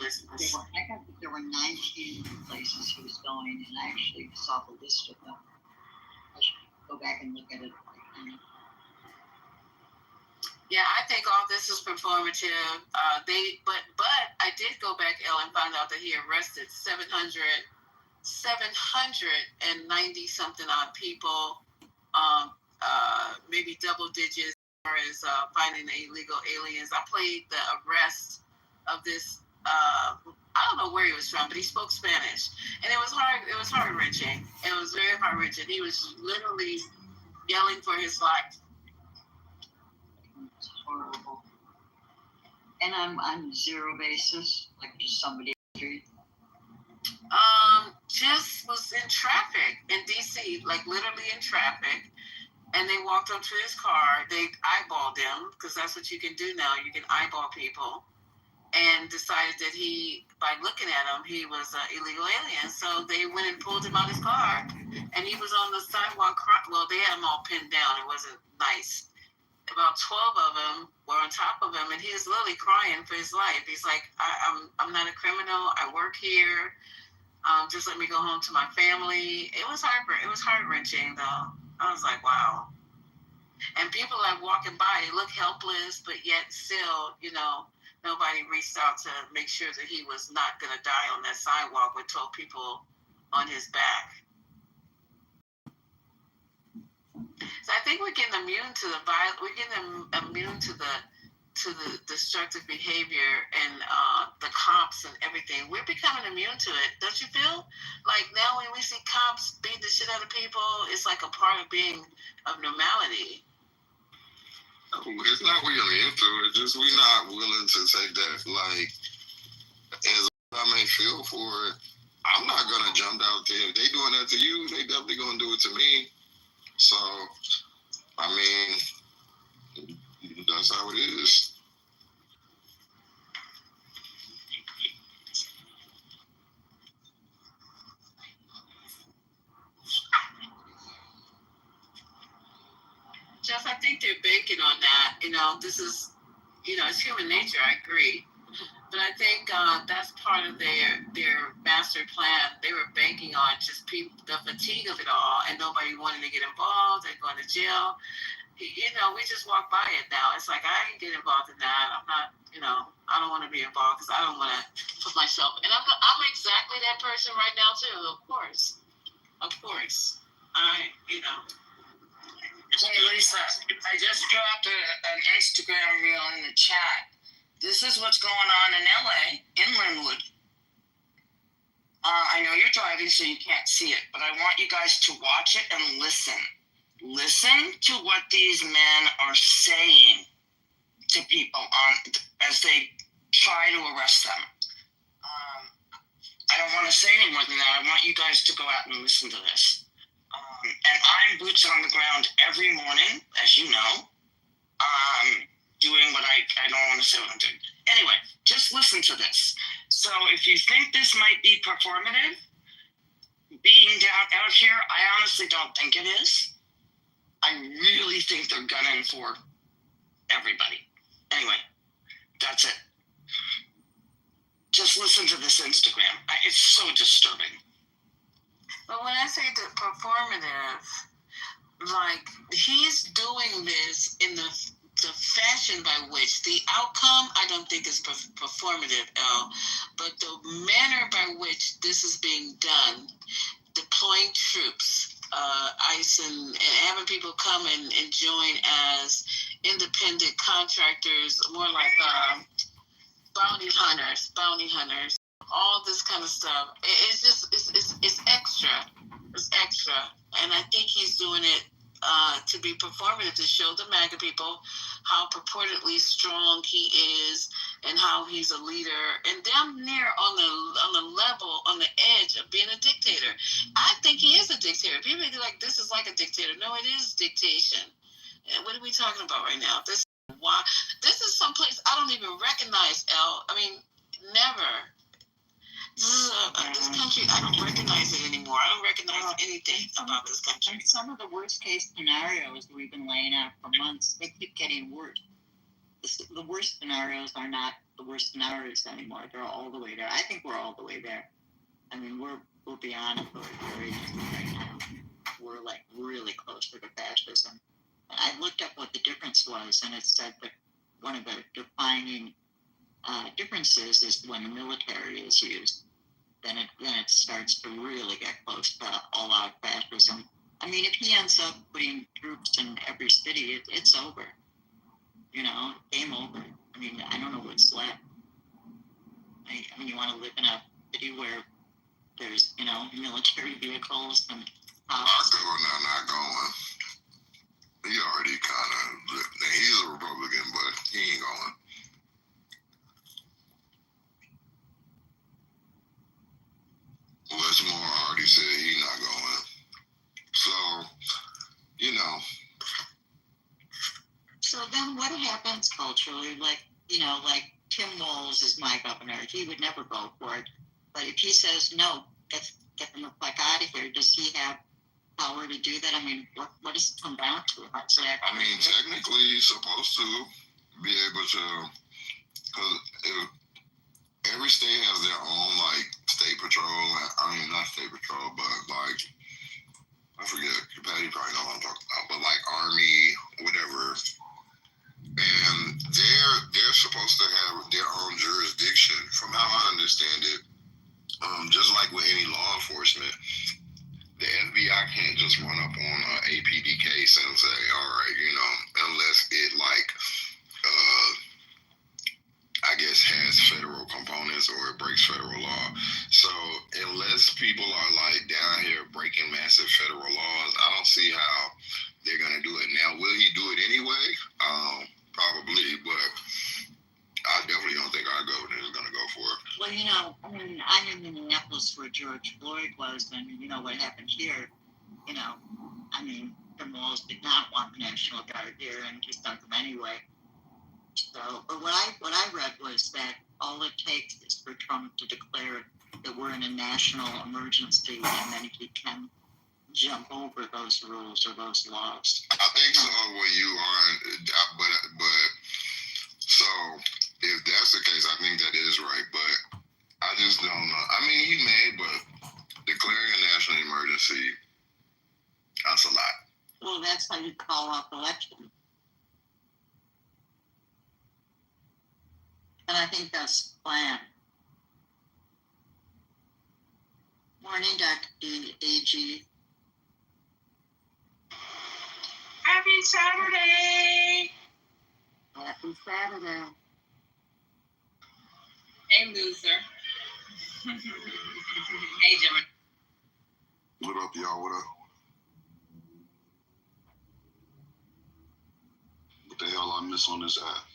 business. There were 19 places he was going, and I actually saw the list of them. I should go back and look at it. Yeah, I think all this is performative. But I did go back, Elle, and find out that he arrested 790 something odd people, maybe double digits, as far as finding illegal aliens. I played the arrest of this. I don't know where he was from, but he spoke Spanish, and it was hard. It was heart wrenching. It was very heart wrenching. He was literally yelling for his life. It's horrible. And I'm on zero basis, like just somebody on the street. Just was in traffic in DC, like literally in traffic, and they walked up to his car. They eyeballed him, because that's what you can do now. You can eyeball people, and decided that by looking at him, he was an illegal alien. So they went and pulled him out of his car, and he was on the sidewalk. Well, they had him all pinned down. It wasn't nice. About 12 of them were on top of him, and he was literally crying for his life. He's like, I'm not a criminal. I work here. Just let me go home to my family. It was heart-wrenching, though. I was like, wow. And people are walking by, they look helpless, but yet still, nobody reached out to make sure that he was not going to die on that sidewalk with 12 people on his back. So I think we're getting immune to the violence. We're getting immune to the destructive behavior and the cops and everything. We're becoming immune to it. Don't you feel? Like now when we see cops beat the shit out of people, it's like a part of normality. It's not we immune to it. Just we not willing to take that. Like, as I may feel for it, I'm not gonna jump out there. If they doing that to you, they definitely gonna do it to me. So, I mean, that's how it is. Jeff, I think they're banking on that. This is, it's human nature. I agree. But I think that's part of their master plan. They were banking on just the fatigue of it all, and nobody wanted to get involved. They're going to jail. We just walk by it now. It's like, I ain't get involved in that. I'm not, I don't want to be involved because I don't want to put myself. And I'm exactly that person right now too. Of course. Hey Lisa, I just dropped an Instagram reel in the chat. This is what's going on in LA, in Linwood. I know you're driving, so you can't see it, but I want you guys to watch it and listen. Listen to what these men are saying to people as they try to arrest them. I don't want to say any more than that. I want you guys to go out and listen to this. And I'm boots on the ground every morning, as you know, doing what I don't want to say what I'm doing. Anyway, just listen to this. So if you think this might be performative, being out here, I honestly don't think it is. I really think they're gunning for everybody. Anyway, that's it. Just listen to this Instagram. It's so disturbing. But when I say the performative, like, he's doing this in the fashion by which the outcome, I don't think is performative, Elle, but the manner by which this is being done, deploying troops, ICE, and having people come and join as independent contractors, more like bounty hunters, all this kind of stuff. It's just, it's extra. It's extra. And I think he's doing it to be performative, to show the MAGA people how purportedly strong he is and how he's a leader, and damn near on the level, on the edge of being a dictator. I think he is a dictator. People are like, this is like a dictator. No, it is dictation. And what are we talking about right now? This is someplace I don't even recognize, Elle. I mean, never. This country, I don't recognize it anymore. I don't recognize anything about this country. And some of the worst case scenarios we've been laying out for months, they keep getting worse. the worst scenarios are not the worst scenarios anymore. They're all the way there. I think we're all the way there. I mean, we're beyond authoritarianism right now. We're like really close to the fascism. And I looked up what the difference was, and it said that one of the defining differences is when the military is used. Then it starts to really get close to all-out fascism. I mean, if he ends up putting troops in every city, it's over. You know, game over. I mean, I don't know what's left. I mean, you want to live in a city where there's, you know, military vehicles and Our governor not going. He already kind of, he's a Republican, but he ain't going. Westmore already said he's not going. So, you know. So then what happens culturally? Like, you know, like Tim Walz is my governor. He would never go for it. But if he says, no, get them the fuck out of here, does he have power to do that? I mean, what does it come down to? I mean, technically, he's supposed to be able to, because if every state has their own, like, state patrol. I mean, not state patrol, but, like, I forget, Patty probably know what I'm talking about, but, like, Army, whatever. And they're supposed to have their own jurisdiction, from how I understand it. Just like with any law enforcement, the FBI can't just run up on an APD case and say, all right, you know, unless it, like, I guess has federal components or it breaks federal law. So unless people are like down here breaking massive federal laws, I don't see how they're gonna do it. Now, will he do it anyway? Probably, but I definitely don't think our governor is gonna go for it. Well, you know, I mean, I'm in Minneapolis where George Floyd was, and you know what happened here. You know, I mean, Tim Walz did not want the National Guard here, and he sent them anyway. So, but what I read was that all it takes is for Trump to declare that we're in a national emergency, and then he can jump over those rules or those laws. I think so. When you are, but so if that's the case, I think that is right. But I just don't know. I mean, he may, but declaring a national emergency, that's a lot. Well, that's how you call off elections. And I think that's the plan. Morning, Dr. AG. Happy Saturday! Happy Saturday. Hey, loser. Hey, Jimmy. What up, y'all? What up? What the hell I miss on this app?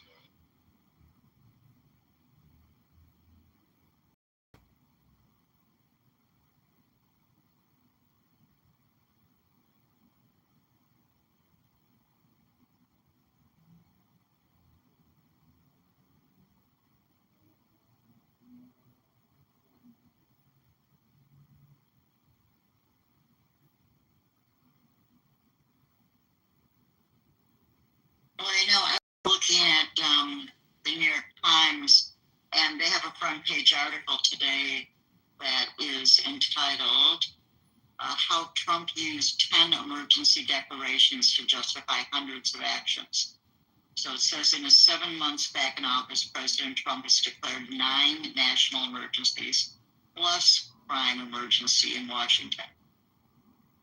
Well, I know I was looking at the New York Times, and they have a front page article today that is entitled How Trump Used 10 Emergency Declarations to Justify Hundreds of Actions. So it says in his 7 months back in office, President Trump has declared 9 national emergencies, plus crime emergency in Washington.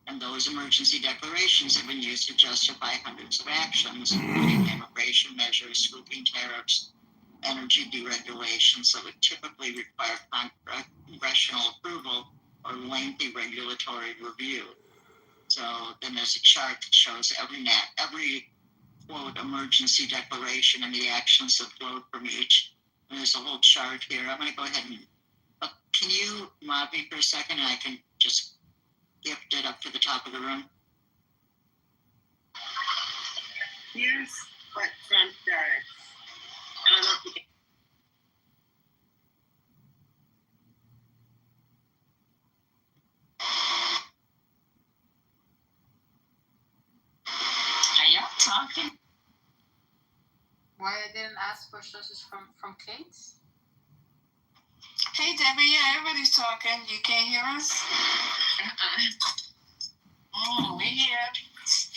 And those emergency declarations have been used to justify hundreds of actions, including immigration measures, sweeping tariffs, energy deregulations that would typically require congressional approval or lengthy regulatory review. So then there's a chart that shows every quote emergency declaration and the actions that flowed from each. And there's a whole chart here. I'm going to go ahead and can you mod me for a second, and I can just gift it up to the top of the room. Here's what Trump does. I don't know if you can. Are y'all talking? Why I didn't ask for sources from Kate? Hey, Debbie. Yeah, everybody's talking. You can't hear us? We here.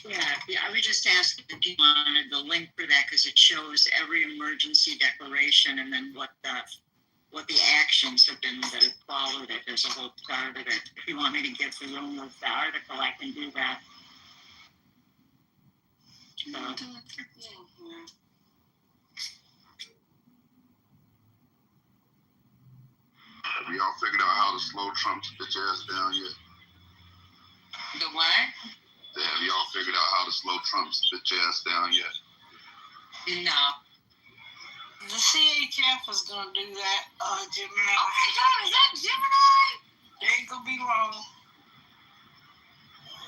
Yeah, I would just ask if you wanted the link for that, because it shows every emergency declaration and then what the actions have been that have followed it. There's a whole chart of it. If you want me to get the room with the article, I can do that. So, Have y'all figured out how to slow Trump's bitch ass down yet? The what? Yeah, have y'all figured out how to slow Trump's bitch ass down yet? No. The CHF is going to do that, Gemini. Oh my God, is that Gemini? It ain't going to be long.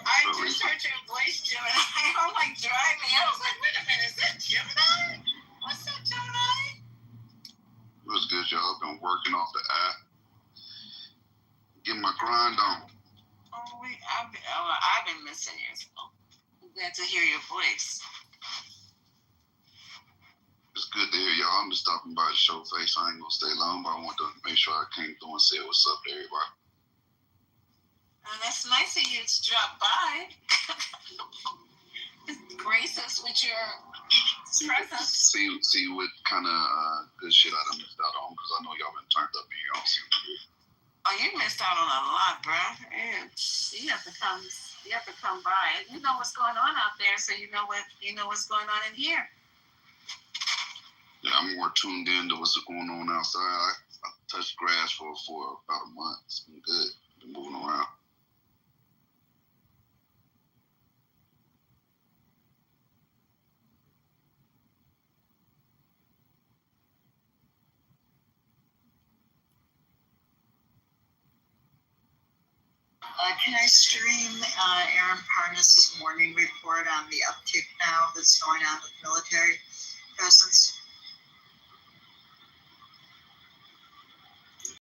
I just heard your voice, Gemini. I'm like driving. I was like, wait a minute, is that Gemini? What's that, Gemini? It was good, y'all. Been working off the app. Getting my grind on. I've been missing you. So I'm glad to hear your voice. It's good to hear y'all. I'm just stopping by to show face. I ain't gonna stay long, but I want to make sure I came through and say what's up to everybody. That's nice of you to drop by. Grace us with your presence. See what kind of good shit I done missed out on, because I know y'all been turned up in here on something. Oh, you missed out on a lot, bro. You have to come. You have to come by. You know what's going on out there, so you know what's going on in here. Yeah, I'm more tuned in to what's going on outside. I touched grass for about a month. It's been good. Been moving around. can I stream Aaron Parnas's morning report on the uptick now that's going on with military presence?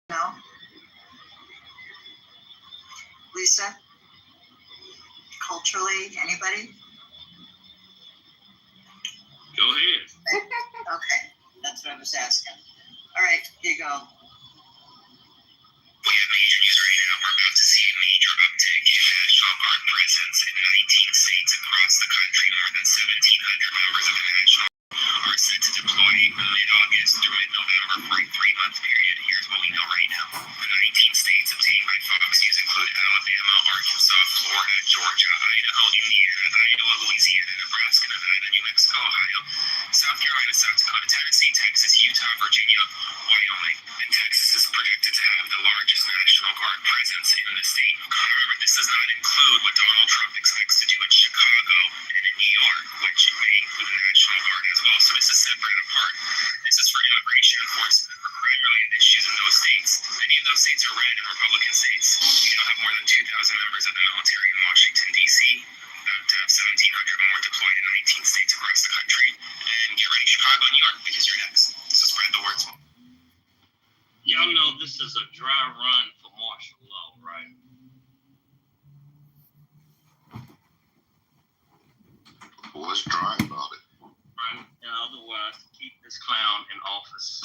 No? Lisa? Culturally, anybody? Go ahead. Okay, that's what I was asking. All right, here you go. We have major news right now. We're about to see a major uptick in National Guard presence in 19 states across the country. More than 1,700 members of the National Guard are set to deploy mid-August through mid-November for a 3-month period. Here's what we know right now. The 19 states obtained by Fox News include Alabama, Arkansas, Florida, Georgia, Idaho, Indiana, Iowa, Louisiana, Nebraska, Nevada, New Mexico, Ohio, South Carolina, South Dakota, Tennessee, Texas, Utah, Virginia, Wyoming, and Texas is projected to have the largest National Guard presence in the state. However, this does not include what Donald Trump expects to do in Chicago and in New York, which may include the National Guard as well. So this is separate and apart. This is for immigration enforcement and for crime-related issues in those states. Many of those states are red and Republican states. We now have more than 2,000 members of the military in Washington, D.C., about to have 1,700 more deployed in 19 states across the country. And get ready, Chicago and New York, because you're next. So spread the word. Y'all know this is a dry run for martial law, right? What's dry about it? Right. And otherwise, to keep this clown in office.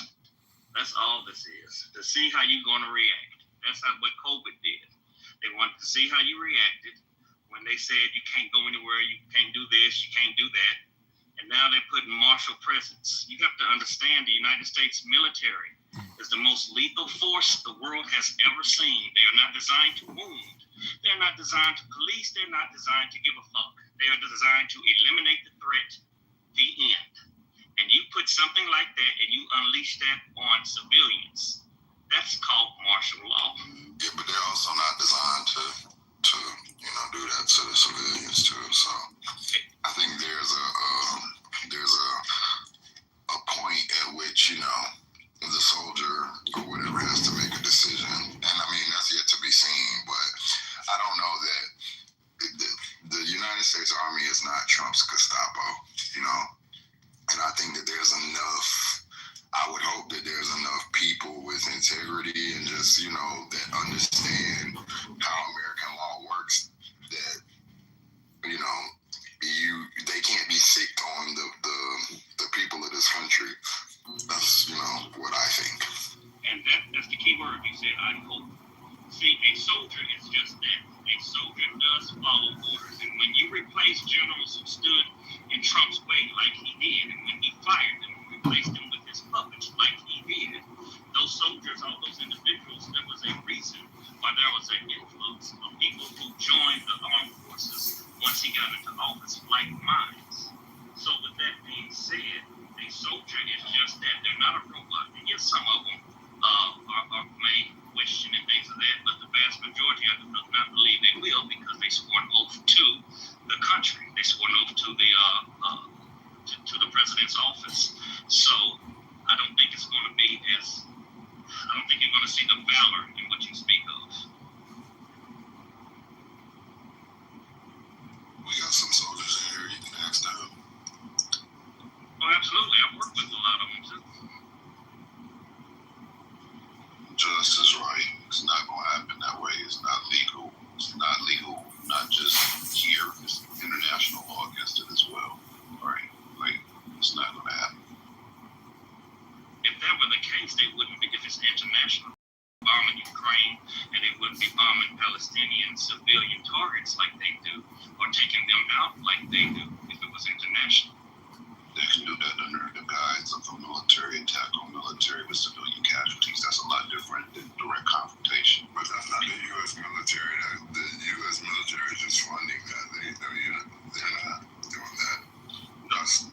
That's all this is. To see how you're going to react. That's what COVID did. They wanted to see how you reacted when they said you can't go anywhere, you can't do this, you can't do that. And now they're putting martial presence. You have to understand the United States military is the most lethal force the world has ever seen. They are not designed to wound. They're not designed to police. They're not designed to give a fuck. They are designed to eliminate the threat, the end. And you put something like that and you unleash that on civilians. That's called martial law. Yeah, but they're also not designed to do that to the civilians too. So I think there's a point at which the soldier or whatever has to make a decision, and I mean that's yet to be seen. But I don't know that the United States Army is not Trump's Gestapo, and I think that there's enough. I would hope that there's enough people with integrity and just that understand how American law works, that they can't be sick on the people of this country. That's, what I think. And that's the key word. You said, I hope. See, a soldier is just that. A soldier does follow orders. And when you replace generals who stood in Trump's way like he did, and when he fired them and replaced them with his puppets like he did, those soldiers, all those individuals, there was a reason why there was an influx of people who joined the armed forces once he got into office, like minds. So with that being said, a soldier is just that. They're not a robot. And yes, some of them may question and things of that, but the vast majority I do not believe they will, because they swore an oath to the country. They swore an oath to the to the president's office. So I don't think it's going to be as. I don't think you're going to see the valor in what you speak of. We got some soldiers in here. You can ask them. Oh, absolutely. I've worked with a lot of them too. Just is right. It's not going to happen that way. It's not legal. It's not legal, not just here. It's international law against it as well. Right? Like, it's not going to happen. If that were the case, they wouldn't be, if it's international, bombing Ukraine, and they wouldn't be bombing Palestinian civilian targets like they do, or taking them out like they do, if it was international. They can do that under the guise of a military attack on military with civilian casualties. That's a lot different than direct confrontation. But that's not the U.S. military. The U.S. military is just funding that. They're not doing that. That's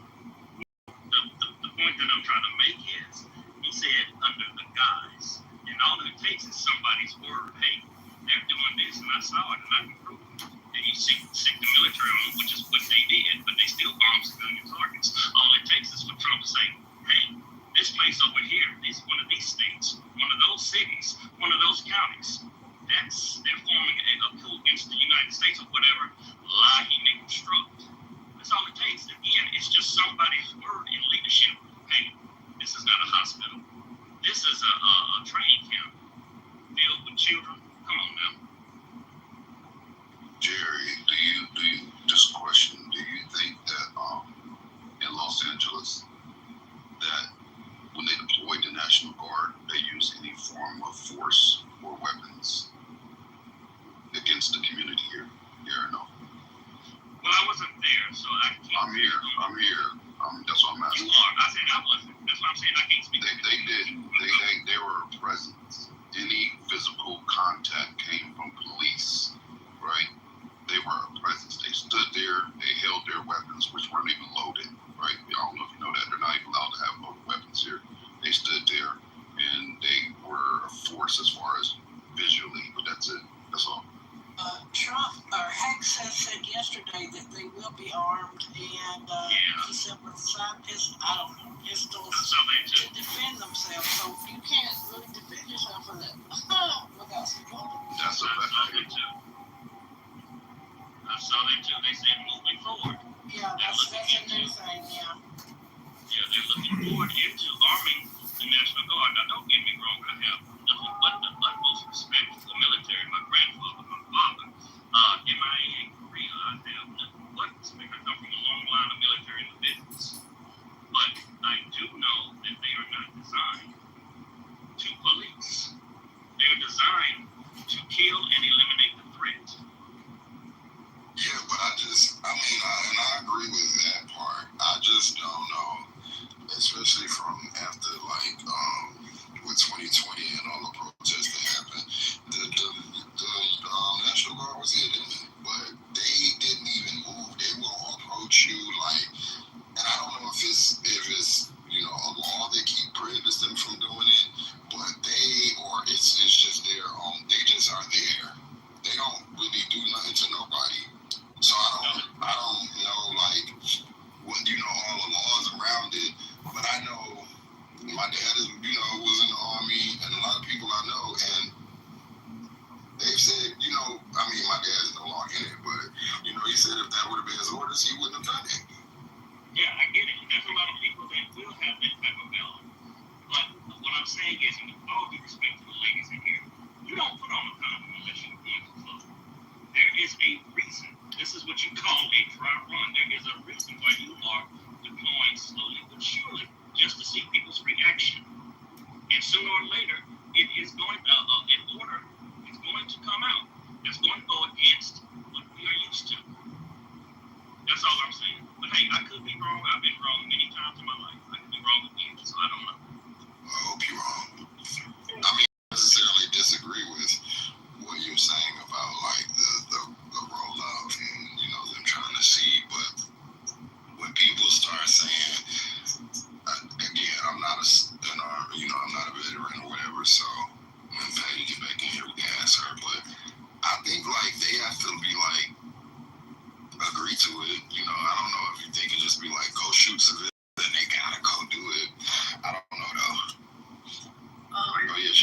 The point that I'm trying to make is, he said under the guise, and all it takes is somebody's word. Hey, they're doing this, and I saw it, and I can prove it. And you sick the military on them, which is what they did, but they still bomb civilian targets. All it takes is for Trump to say, hey, this place over here, one of these states, one of those cities, one of those counties, they're forming a coup against the United States or whatever lie he may construct. That's all it takes. Again, it's just somebody's word in leadership. Hey, this is not a hospital. This is a training camp filled with children. Come on now. Jerry, do you just question, do you think that in Los Angeles that when they deployed the National Guard, they used any form of force or weapons against the community here? Yeah or no? Well, I wasn't there, so I can't. I'm here. That's what I'm asking. You are. I said I wasn't. That's what I'm saying. I can't speak. They were a presence. Any physical contact came from police, right? They were a presence. They stood there. They held their weapons, which weren't even loaded, right? I don't know if you know that. They're not even allowed to have loaded weapons here. They stood there, and they were a force as far as visually, but that's it. That's all. Trump or Hanks has said yesterday that they will be armed, and he said with pistols, to defend themselves. So you can't really defend yourself for that without support. That's a fact. I saw that too. They said moving forward. Yeah, that's a new thing. Yeah. Yeah, they're looking forward into arming the National Guard. Now, don't get me wrong. I have nothing but the utmost respect for the military. My grandfather, my father, MIA, Korea. I have nothing but respect. I come from a long line of military individuals. But I do know that they are not designed to police. They're designed to kill and eliminate the threat. Yeah, but I agree with that part. I just don't know, especially from after with 2020 and all the protests that happened. The National Guard was hidden, but they didn't even move. They will approach you and I don't know if it's a law that keep prohibits them from doing it, but it's just their own. They just are there.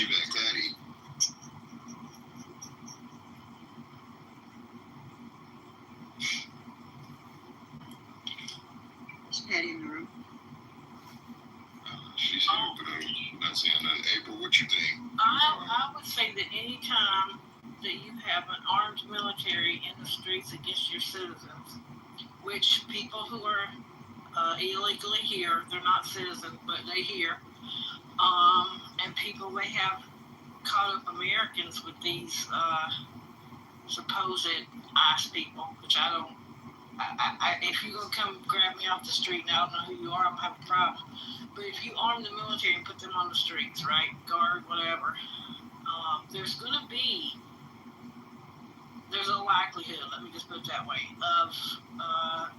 you back, Patty. Is Patty in the room? She's here, but I'm not saying nothing. April, what you think? I would say that any time that you have an armed military in the streets against your citizens, which people who are illegally here, they're not citizens, but they here, and people they have caught up Americans with these supposed ICE people, which I don't. If you're gonna come grab me off the street and I don't know who you are, I'm gonna have a problem. But if you arm the military and put them on the streets, right, guard, whatever, there's a likelihood, let me just put it that way, of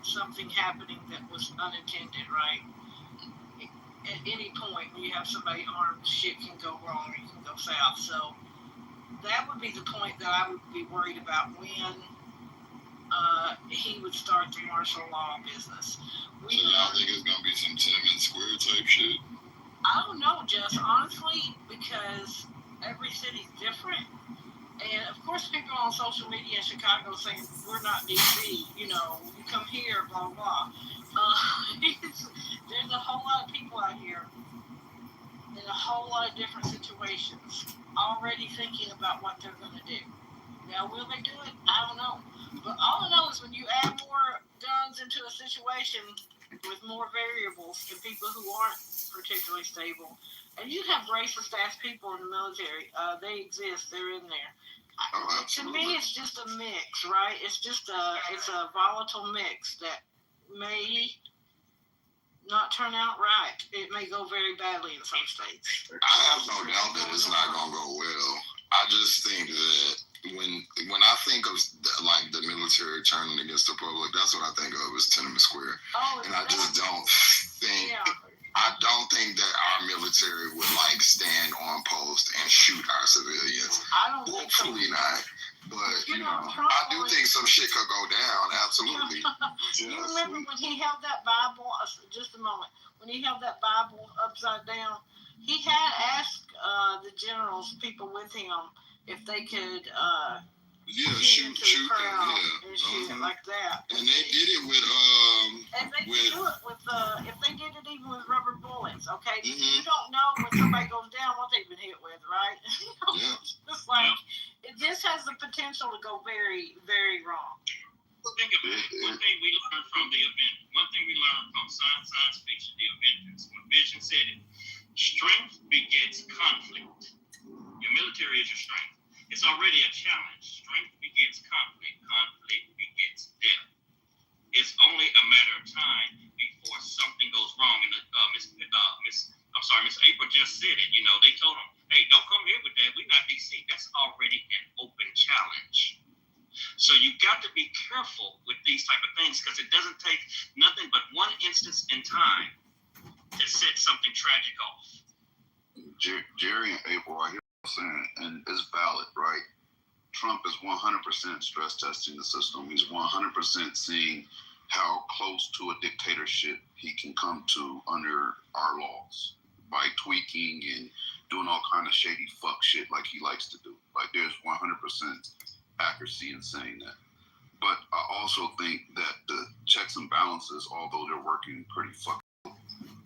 something happening that was unintended, right? At any point when you have somebody armed, shit can go wrong, it can go south. So that would be the point that I would be worried about when he would start the martial law business. So y'all think it's gonna be some Tiananmen Square type shit? I don't know, Jess, honestly, because every city's different. And of course, people on social media in Chicago saying we're not DC, you come here, blah, blah. There's a whole lot of people out here in a whole lot of different situations already thinking about what they're going to do. Now, will they do it? I don't know. But all I know is when you add more guns into a situation with more variables and people who aren't particularly stable, and you have racist ass people in the military, they exist, they're in there. To me, it's just a mix, right? It's a volatile mix that may not turn out right. It may go very badly in some states. I have no doubt that it's not gonna go well. I just think that when I think of like the military turning against the public, that's what I think of as Tiananmen Square. And I just don't think. Yeah. I don't think that our military would like stand on post and shoot our civilians. I don't think so. Hopefully not. But I do think some shit could go down. Absolutely. You remember when he held that Bible? Just a moment. When he held that Bible upside down, he had asked the generals, people with him, if they could shoot the crowd and shoot it like that. And they did it with and they could do it with if they did it even with rubber bullets. Okay, you don't know when somebody goes down what they've been hit with, right? It's like this has the potential to go very, very wrong. Think of it. One thing we learned from the event. One thing we learned from science fiction, the Avengers, when Vision said it, strength begets conflict. Your military is your strength. It's already a challenge. Strength begets conflict. Conflict begets death. It's only a matter of time before something goes wrong. And Miss April just said it. They told them, "Hey, don't come here with that. We're not DC." That's already an open challenge. So you got to be careful with these type of things because it doesn't take nothing but one instance in time to set something tragic off. Jerry and April, I hear what you're saying, and it's valid, right? Trump is 100% stress testing the system. He's 100% seeing how close to a dictatorship he can come to under our laws by tweaking and doing all kind of shady fuck shit like he likes to do. Like there's 100% accuracy in saying that. But I also think that the checks and balances, although they're working pretty fucking,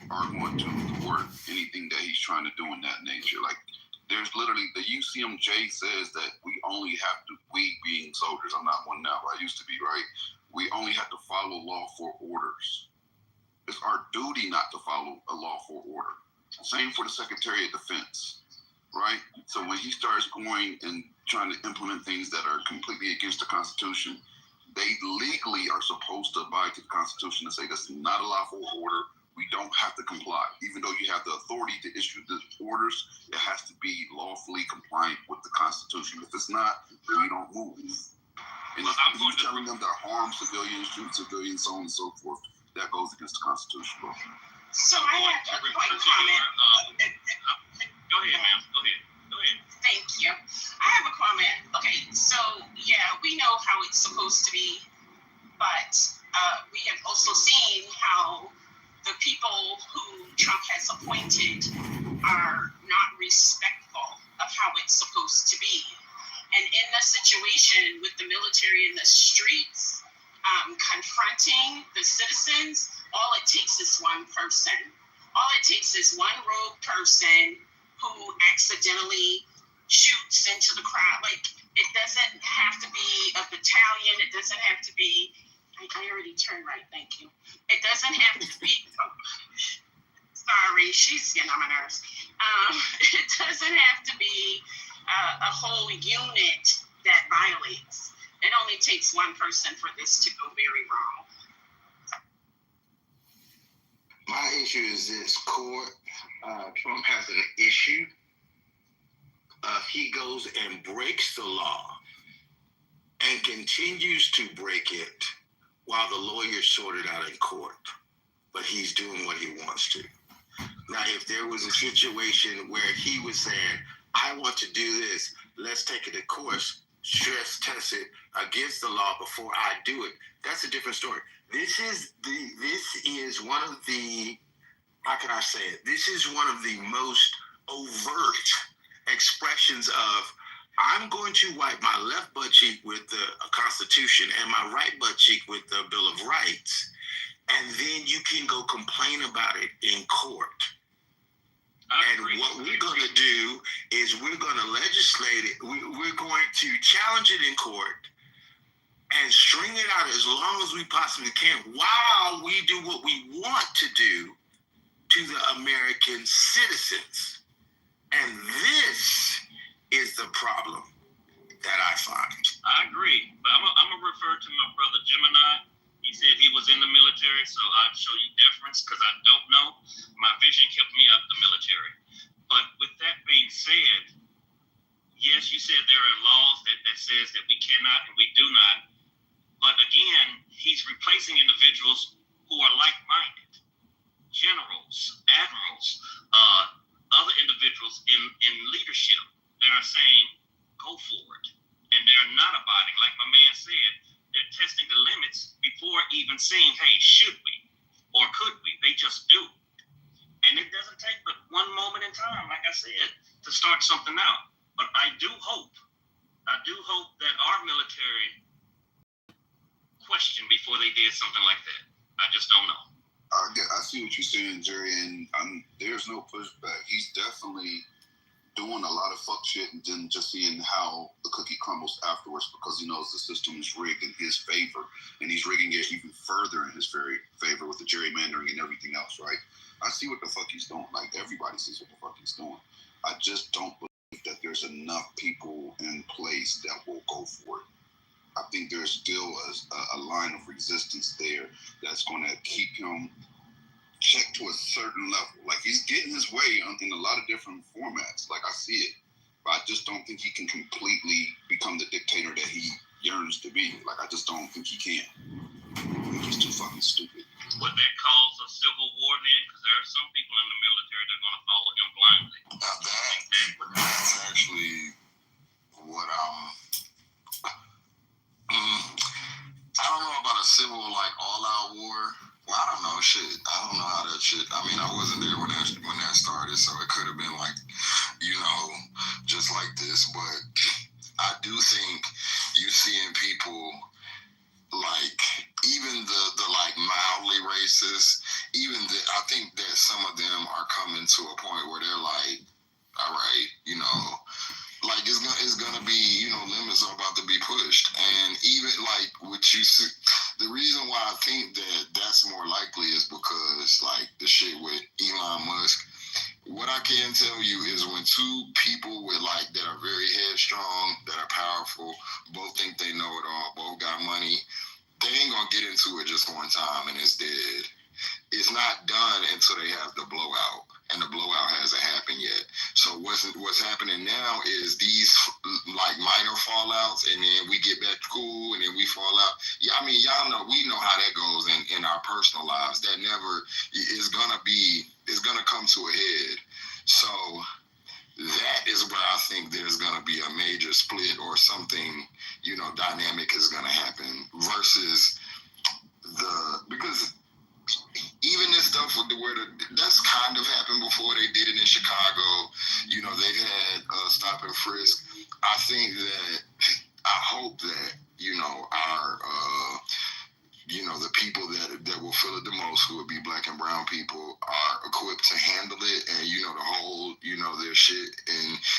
are going to thwart anything that he's trying to do in that nature. Like there's literally the UCMJ says that we being soldiers, I'm not one now, but I used to be, right? We only have to follow law for orders. It's our duty not to follow a law for order. Same for the Secretary of Defense, right? So when he starts going and trying to implement things that are completely against the Constitution, they legally are supposed to abide to the Constitution and say this is not a lawful order. We don't have to comply. Even though you have the authority to issue the orders, it has to be lawfully compliant with the Constitution. If it's not, we don't move. And if you're telling them to harm civilians, shoot civilians, so on and so forth, that goes against the Constitution. So I have a quick comment. Go ahead, ma'am. Go ahead. Thank you. I have a comment. Okay, so yeah, we know how it's supposed to be, but we have also seen how the people who Trump has appointed are not respectful of how it's supposed to be. And in the situation with the military in the streets, confronting the citizens, all it takes is one person. All it takes is one rogue person who accidentally shoots into the crowd. Like, it doesn't have to be a battalion. It doesn't have to be, I already turned right, thank you. It doesn't have to be, sorry, she's getting on my nerves. It doesn't have to be a whole unit that violates. It only takes one person for this to go very wrong. My issue is this: court. Trump has an issue. He goes and breaks the law and continues to break it while the lawyers sort it out in court. But he's doing what he wants to. Now, if there was a situation where he was saying, I want to do this, let's take it to court, stress test it against the law before I do it, that's a different story. This is one of the, how can I say it? This is one of the most overt expressions of, I'm going to wipe my left butt cheek with the Constitution and my right butt cheek with the Bill of Rights, and then you can go complain about it in court. And what we're going to do is we're going to legislate it. We're going to challenge it in court and string it out as long as we possibly can while we do what we want to do to the American citizens. And this is the problem that I find. I agree, but I'm going to refer to my brother Gemini. He said he was in the military, so I'll show you difference because I don't know. My vision kept me out of the military. But with that being said, yes, you said there are laws that says that we cannot and we do not. But again, he's replacing individuals who are like-minded. Generals, admirals, other individuals in leadership that are saying, go for it. And they're not abiding. Like my man said, they're testing the limits before even saying, hey, should we or could we? They just do. And it doesn't take but one moment in time, like I said, to start something out. But I do hope that our military questioned before they did something like that. I just don't know. I see what you're saying, Jerry, and there's no pushback. He's definitely doing a lot of fuck shit and then just seeing how the cookie crumbles afterwards because he knows the system is rigged in his favor, and he's rigging it even further in his very favor with the gerrymandering and everything else, right? I see what the fuck he's doing. Like, everybody sees what the fuck he's doing. I just don't believe that there's enough people in place that will go for it. I think there's still a line of resistance there that's going to keep him checked to a certain level. Like, he's getting his way in a lot of different formats. Like, I see it. But I just don't think he can completely become the dictator that he yearns to be. Like, I just don't think he can. He's too fucking stupid. Would that cause a civil war then? Because there are some people in the military that are going to follow him blindly. Now that's actually what I don't know about a civil, like, all-out war. Well, I don't know, shit. I don't know how that shit. I mean, I wasn't there when that started, so it could have been like, just like this. But I do think you seeing people like even the like mildly racist. I think that some of them are coming to a point where they're like, all right, like it's gonna be, limits are about to be pushed. And even like what you see, the reason why I think that that's more likely is because like the shit with Elon Musk, what I can tell you is when two people with like that are very headstrong, that are powerful, both think they know it all, both got money, they ain't gonna get into it just one time and it's dead. It's not done until they have the blowout, and the blowout hasn't happened yet. So what's happening now is these like minor fallouts, and then we get back to school, and then we fall out. Yeah, I mean, we know how that goes in our personal lives. That never is gonna come to a head. So that is where I think there's gonna be a major split or something, dynamic is gonna happen versus because even if stuff with that's kind of happened before. They did it in Chicago. You know, they've had stop and frisk. I think that, I hope that, you know, our you know, the people that will feel it the most, who would be black and brown people, are equipped to handle it and, you know, to hold, you know, their shit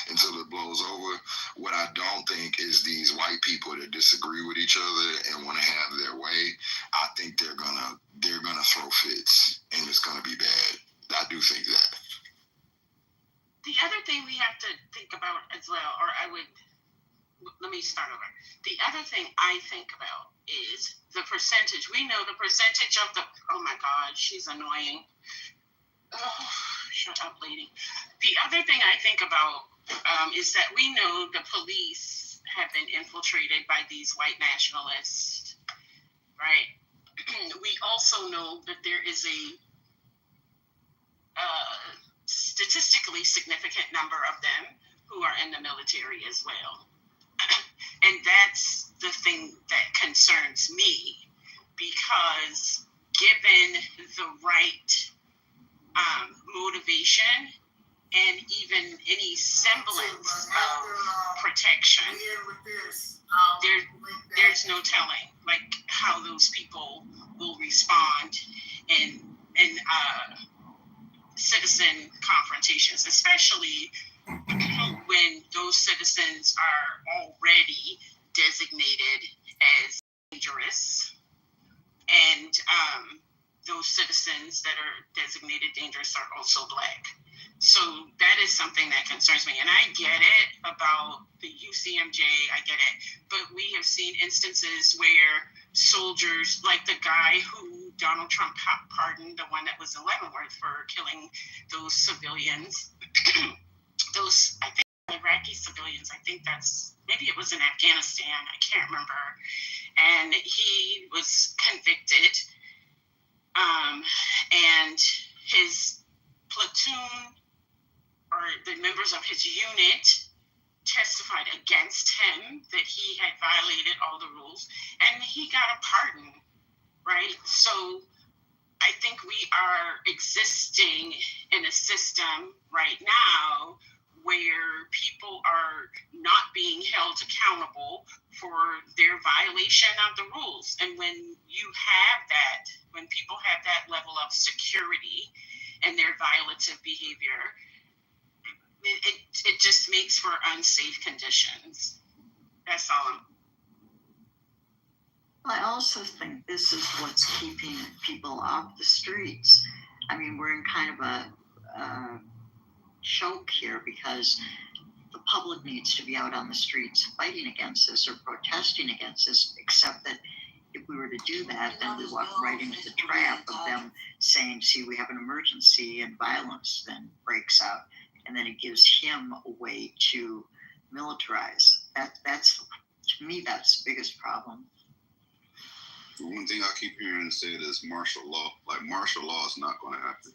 until it blows over. What I don't think is these white people that disagree with each other and want to have their way. I think they're gonna throw fits and it's gonna be bad. I do think that. The other thing we have to think about as well, let me start over. The other thing I think about is the percentage. We know the percentage of oh my God, she's annoying. Oh, shut up, lady. The other thing I think about is that we know the police have been infiltrated by these white nationalists, right? We also know that there is a statistically significant number of them who are in the military as well. And that's the thing that concerns me, because given the right motivation and even any semblance of protection, there's no telling like how those people will respond in citizen confrontations, especially when those citizens are already designated as dangerous, and those citizens that are designated dangerous are also black. So that is something that concerns me. And I get it about the UCMJ, I get it. But we have seen instances where soldiers, like the guy who Donald Trump pardoned, the one that was in Leavenworth for killing those civilians, those, I think, Iraqi civilians, I think maybe it was in Afghanistan, I can't remember. And he was convicted, and his platoon, or the members of his unit, testified against him that he had violated all the rules, and he got a pardon, right? So I think we are existing in a system right now where people are not being held accountable for their violation of the rules. And when you have that, when people have that level of security in their violative behavior, it just makes for unsafe conditions. That's all. I also think this is what's keeping people off the streets. I mean, we're in kind of a choke here because the public needs to be out on the streets fighting against this or protesting against this, except that if we were to do that, then we walk right into the trap of them saying, see, we have an emergency, and violence then breaks out. And then it gives him a way to militarize. That's, to me, that's the biggest problem. The one thing I keep hearing said is martial law. Like, martial law is not going to happen.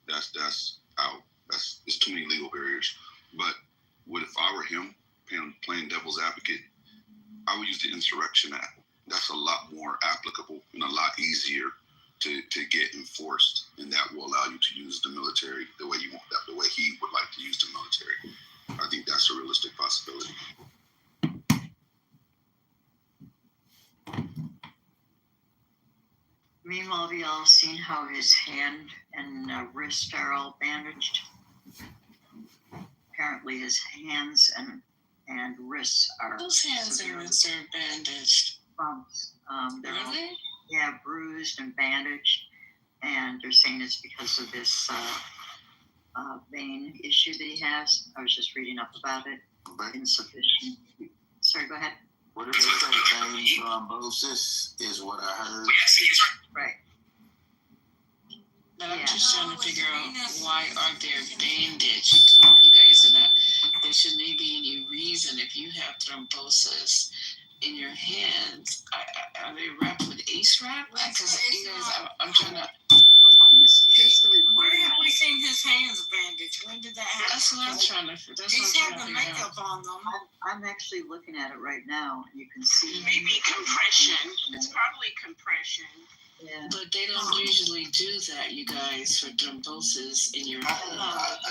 That's out. It's too many legal barriers. But what if I were him, playing devil's advocate? I would use the Insurrection Act. That's a lot more applicable and a lot easier to get enforced, and that will allow you to use the military the way you want that, the way he would like to use the military. I think that's a realistic possibility. Meanwhile, have you all seen how his hand and wrist are all bandaged? Apparently his hands and wrists are... Those hands and wrists are bandaged. Bumps. They're really? All, bruised and bandaged. And they're saying it's because of this vein issue that he has. I was just reading up about it. Insufficient. Sorry, go ahead. What did they say? Vein thrombosis is what I heard. Right. But I'm just trying to figure out, why are there bandaged? You guys are not. There shouldn't be any reason if you have thrombosis in your hands. Are they wrapped with ACE wrap? Because you guys, I'm trying to. Here's the report. Where have we seen his hands bandaged? When did that happen? That's what I'm trying to figure out. He's had the makeup on them. I'm actually looking at it right now. You can see. Maybe compression. It's probably compression. Yeah. But they don't usually do that, you guys, for thrombosis in your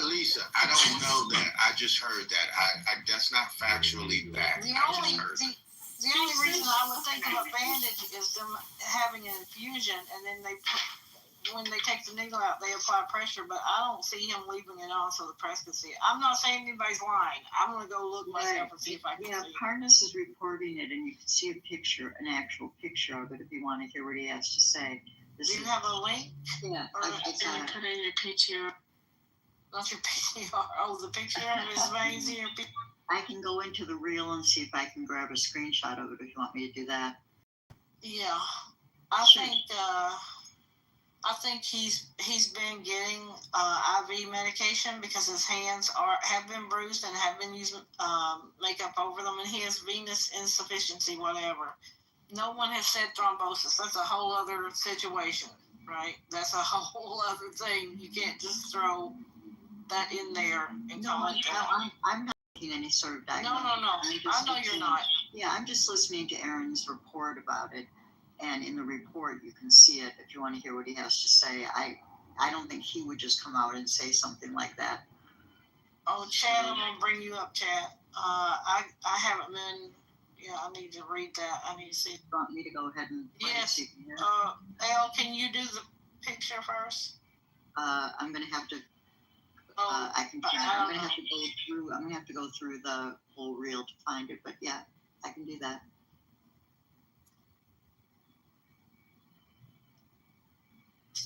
Lisa, I don't know that. I just heard that. I that's not factually backed. The I just only, heard that. the only reason I would think of a bandage is them having an infusion, and then when they take the needle out, they apply pressure, but I don't see him leaving it on so the press can see it. I'm not saying anybody's lying. I'm going to go look myself and see if I can see it. Parnas is reporting it, and you can see a picture, an actual picture of it if you want to hear what he has to say. Do you have a link? Yeah, Or I Can you got it. put in your PTR? Not your PTR. Oh, the picture of his veins in your PTR. I can go into the reel and see if I can grab a screenshot of it if you want me to do that. Yeah. I think he's been getting IV medication because his hands have been bruised and have been using makeup over them, and he has venous insufficiency, whatever. No one has said thrombosis. That's a whole other situation, right? That's a whole other thing. You can't just throw that in there and call it that. I'm not making any sort of diagnosis. No. I know you're not. Yeah, I'm just listening to Aaron's report about it. And in the report, you can see it if you want to hear what he has to say. I don't think he would just come out and say something like that. Oh, Chad, I'm going to bring you up, Chad. I haven't been, I need to read that. I need to see. You want me to go ahead and play Yes. it? Elle, can you do the picture first? I'm going to have to, I'm going to have to go through the whole reel to find it, but yeah, I can do that.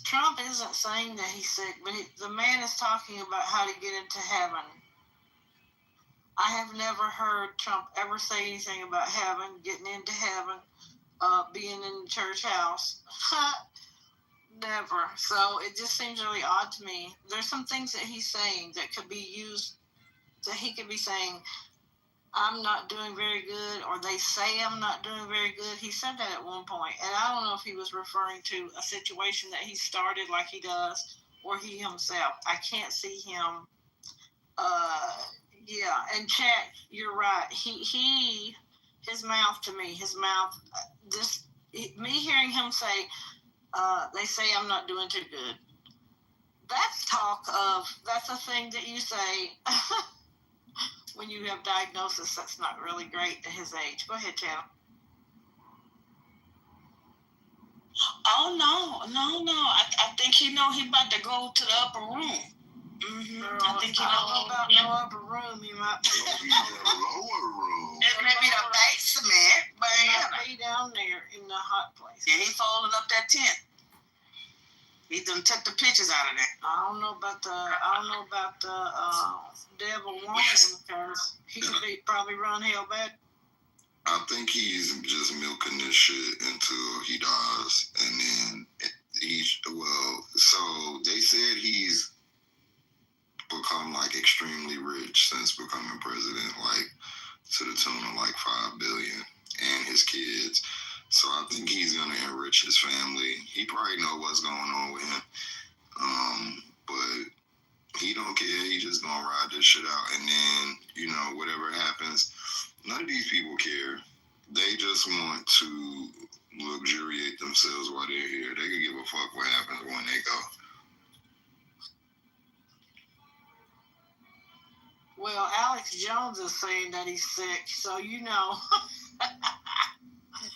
Trump isn't saying that he's sick, but the man is talking about how to get into heaven. I have never heard Trump ever say anything about heaven, getting into heaven, being in the church house. Never. So it just seems really odd to me. There's some things that he's saying that could be used, that he could be saying, I'm not doing very good, or they say I'm not doing very good. He said that at one point, and I don't know if he was referring to a situation that he started like he does, or he himself. I can't see him. And Chat, you're right. His mouth to me, me hearing him say, they say I'm not doing too good. That's a thing that you say when you have diagnosis that's not really great at his age. Go ahead, Chad. Oh, no. I think he about to go to the upper room. Mm-hmm. I think he know about no upper room. You might be lower room. It may be the basement, but you might be down there in the hot place. Yeah, he folded up that tent. He done took the pictures out of there. I don't know about the devil woman, because he could probably run hell bad. I think he's just milking this shit until he dies, and then so they said he's become like extremely rich since becoming president, like to the tune of like $5 billion, and his kids. So I think he's gonna enrich his family. He probably know what's going on with him, but he don't care. He just gonna ride this shit out, and then whatever happens, none of these people care. They just want to luxuriate themselves while they're here. They could give a fuck what happens when they go. Well, Alex Jones is saying that he's sick, so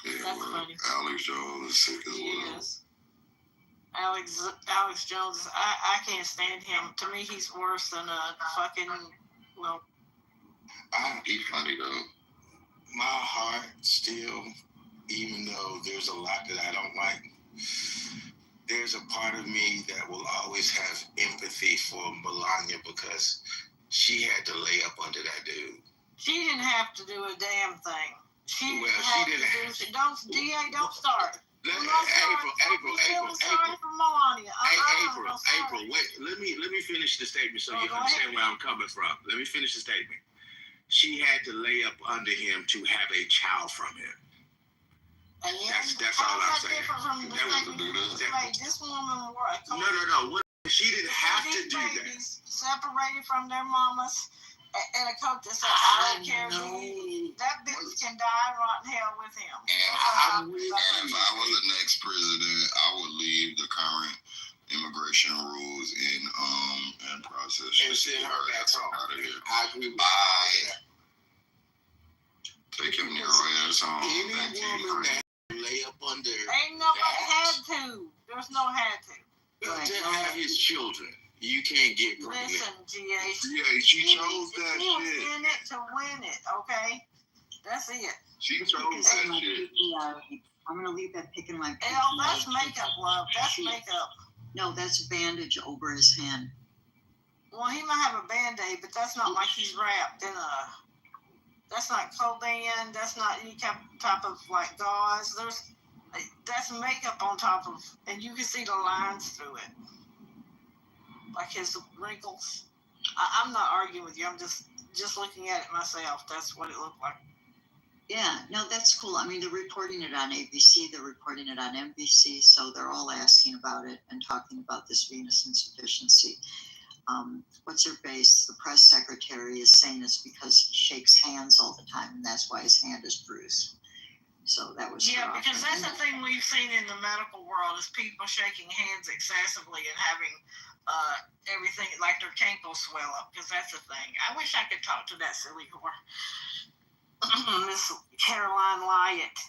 That's funny. Alex Jones is sick as well. Yes. Alex Jones, I can't stand him. To me, he's worse than a fucking, He's funny though. My heart still, even though there's a lot that I don't like, there's a part of me that will always have empathy for Melania because she had to lay up under that dude. She didn't have to do a damn thing. Don't start. April, wait. Let me finish the statement so you understand where I'm coming from. Let me finish the statement. She had to lay up under him to have a child from him. That's all I'm saying. This woman worked. No. She didn't have to do that. Separated from their mamas. And a coach that said, I don't care who you. That bitch can die and rot in hell with him. And if I was the next president, I immigration rules and process. And send her back home. Out of here. I agree with Bye. that. Take your narrow ass home. Any Back to woman Ukraine. that lay up under Ain't nobody had to. There's no had to. to have his children, you can't get pregnant. Listen, GA. Yeah, she chose that She was shit. in it to win it, okay? That's it. She chose Because that my shit. PTR, I'm gonna leave that pick in my L, that's makeup, love. That's makeup. No, that's bandage over his hand. Well, he might have a Band-Aid, but that's not like he's wrapped in a... That's not Codan. That's not any type of, like, gauze. That's makeup on top of... And you can see the lines through it. Like his wrinkles. I'm not arguing with you. I'm just looking at it myself. That's what it looked like. Yeah, no, that's cool. I mean, they're reporting it on ABC, they're reporting it on NBC, so they're all asking about it and talking about this venous insufficiency. What's her face? The press secretary is saying it's because he shakes hands all the time, and that's why his hand is bruised. So that was Yeah, because that's the thing we've seen in the medical world is people shaking hands excessively and having everything like their cankles swell up. Because that's the thing. I wish I could talk to that silly whore, Miss Caroline Wyatt.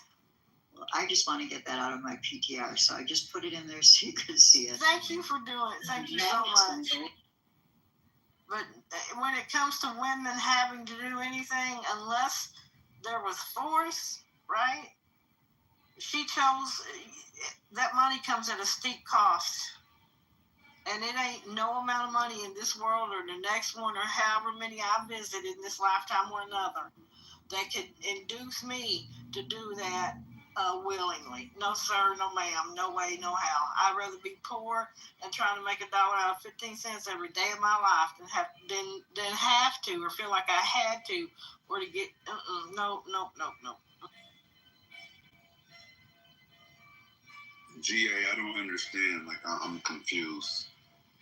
Well, I just want to get that out of my PTR, so I just put it in there so you could see it. Thank you for doing it. Thank you so much. But when it comes to women having to do anything, unless there was force, right? She chose, that money comes at a steep cost. And it ain't no amount of money in this world or the next one or however many I visited in this lifetime or another that could induce me to do that willingly. No, sir, no, ma'am, no way, no how. I'd rather be poor and trying to make $1 out of 15 cents every day of my life than have to or feel like I had to or to get, no. GA, I don't understand. Like, I'm confused.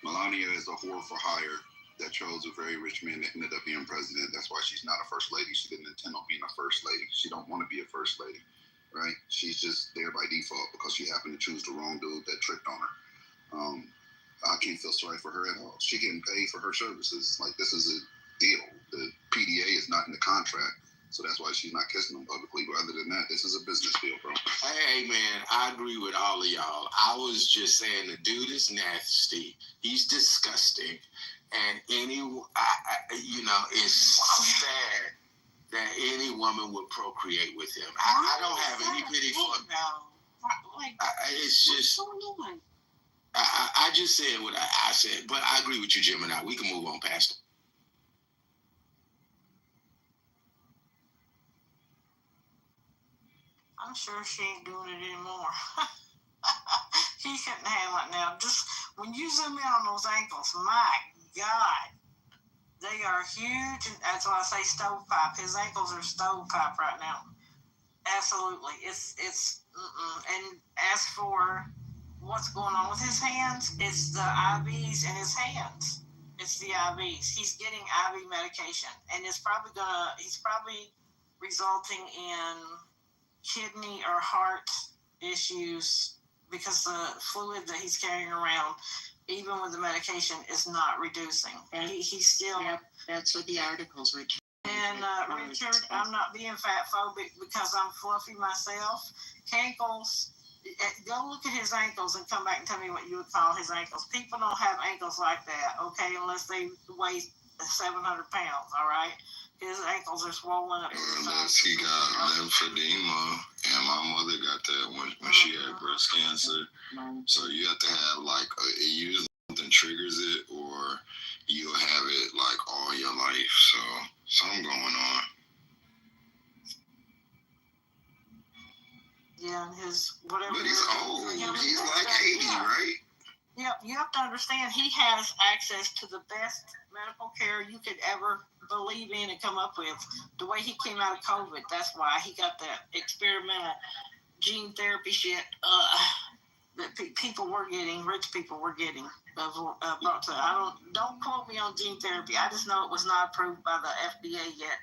Melania is a whore for hire that chose a very rich man that ended up being president. That's why she's not a first lady. She didn't intend on being a first lady. She don't want to be a first lady, right? She's just there by default because she happened to choose the wrong dude that tricked on her. I can't feel sorry for her at all. She getting paid for her services. Like, this is a deal. The PDA is not in the contract. So that's why she's not kissing him publicly. But other than that, this is a business deal, bro. Hey, man, I agree with all of y'all. I was just saying the dude is nasty. He's disgusting. And it's sad that any woman would procreate with him. I don't have any pity for him. It's just... I just said what I said. But I agree with you, Gemini. We can move on past it. I'm sure she ain't doing it anymore. He couldn't handle it now. Just when you zoom in on those ankles, my God, they are huge. And that's why I say stovepipe. His ankles are stovepipe right now. Absolutely. It's and as for what's going on with his hands, it's the IVs in his hands. It's the IVs. He's getting IV medication, and he's probably resulting in kidney or heart issues because the fluid that he's carrying around, even with the medication, is not reducing. And he's still... Yep, that's what the articles were. And Richard, I'm not being fat phobic because I'm fluffy myself. Cankles, go look at his ankles and come back and tell me what you would call his ankles. People don't have ankles like that, okay, unless they weigh 700 pounds, all right? His ankles are swollen up. Unless he got lymphedema, and my mother got that when she had breast cancer. So you have to have it usually something triggers it, or you'll have it like all your life. So something going on. Yeah, and his whatever. But he's old. He's like 80, right? Yep, you have to understand he has access to the best medical care you could ever believe in and come up with. The way he came out of COVID, that's why he got that experimental gene therapy shit that people were getting, rich people were getting. Brought to, don't quote me on gene therapy. I just know it was not approved by the FDA yet.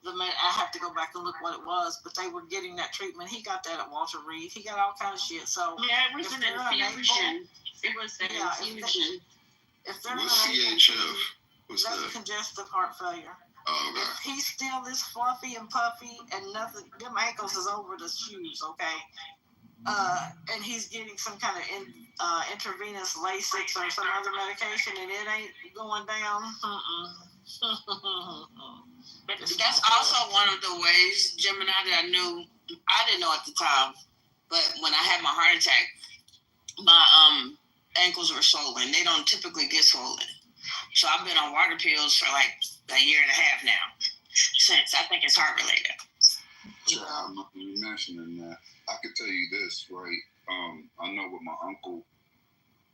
I have to go back and look what it was, but they were getting that treatment. He got that at Walter Reed. He got all kind of shit. So Yeah, it was an infusion. It was an infusion. If they're What's CHF? What's that's that? congestive heart failure. Oh, okay. If he's still this fluffy and puffy and nothing, them ankles is over the shoes, okay? And he's getting some kind of intravenous Lasix or some other medication, and it ain't going down. But that's also one of the ways, Gemini, that I knew. I didn't know at the time, but when I had my heart attack, my ankles were swollen. They don't typically get swollen. So I've been on water pills for like a year and a half now. Since I think it's heart related. Yeah, you mentioning that. I could tell you this, right? I know with my uncle,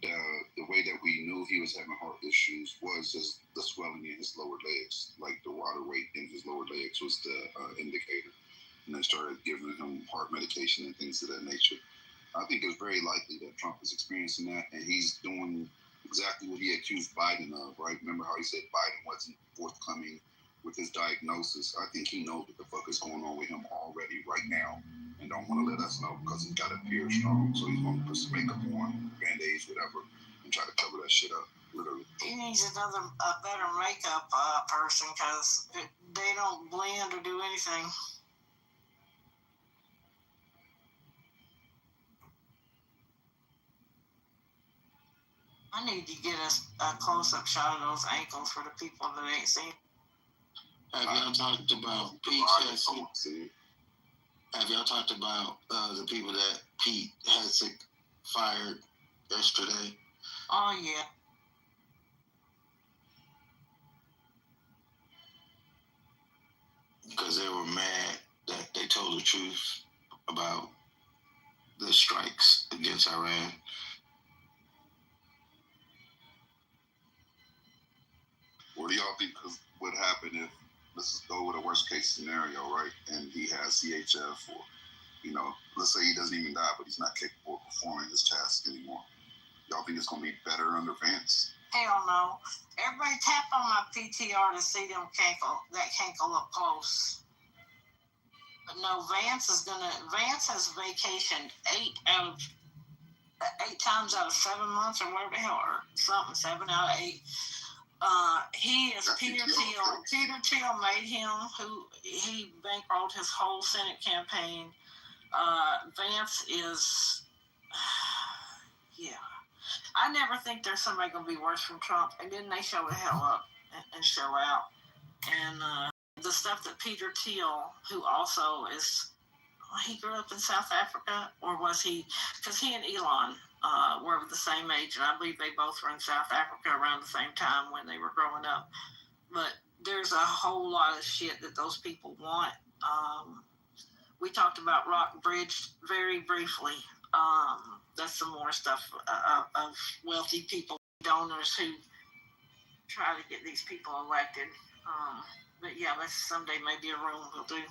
the way that we knew he was having heart issues was just the swelling in his lower legs. Like the water weight in his lower legs was the indicator. And they started giving him heart medication and things of that nature. I think it's very likely that Trump is experiencing that, and he's doing exactly what he accused Biden of, right? Remember how he said Biden wasn't forthcoming with his diagnosis? I think he knows what the fuck is going on with him already right now and don't want to let us know because he's got to appear strong. So he's going to put some makeup on, band-aids, whatever, and try to cover that shit up, literally. He needs a better makeup person because they don't blend or do anything. I need to get a close-up shot of those ankles for the people that ain't seen. Have y'all talked about Pete Hegseth? Have y'all talked about the people that Pete Hegseth fired yesterday? Oh, yeah. Because they were mad that they told the truth about the strikes against Iran. What do y'all think would happen if, let's just go with a worst case scenario, right? And he has CHF, or, let's say he doesn't even die, but he's not capable of performing his task anymore. Y'all think it's going to be better under Vance? Hell no. Everybody tap on my PTR to see them that cankle up close. But no, Vance has vacationed 8 times out of 7 months or whatever the hell, or something, 7 out of 8. He is Peter Thiel. Peter Thiel made him, he bankrolled his whole Senate campaign. Vance is, yeah. I never think there's somebody going to be worse from Trump, and then they show the hell up and show out. And the stuff that Peter Thiel, who also is, he grew up in South Africa, or was he? Because he and Elon were the same age, and I believe they both were in South Africa around the same time when they were growing up. But there's a whole lot of shit that those people want. We talked about Rock Bridge very briefly. That's some more stuff of wealthy people, donors who try to get these people elected. But yeah, that's someday maybe a room we'll do.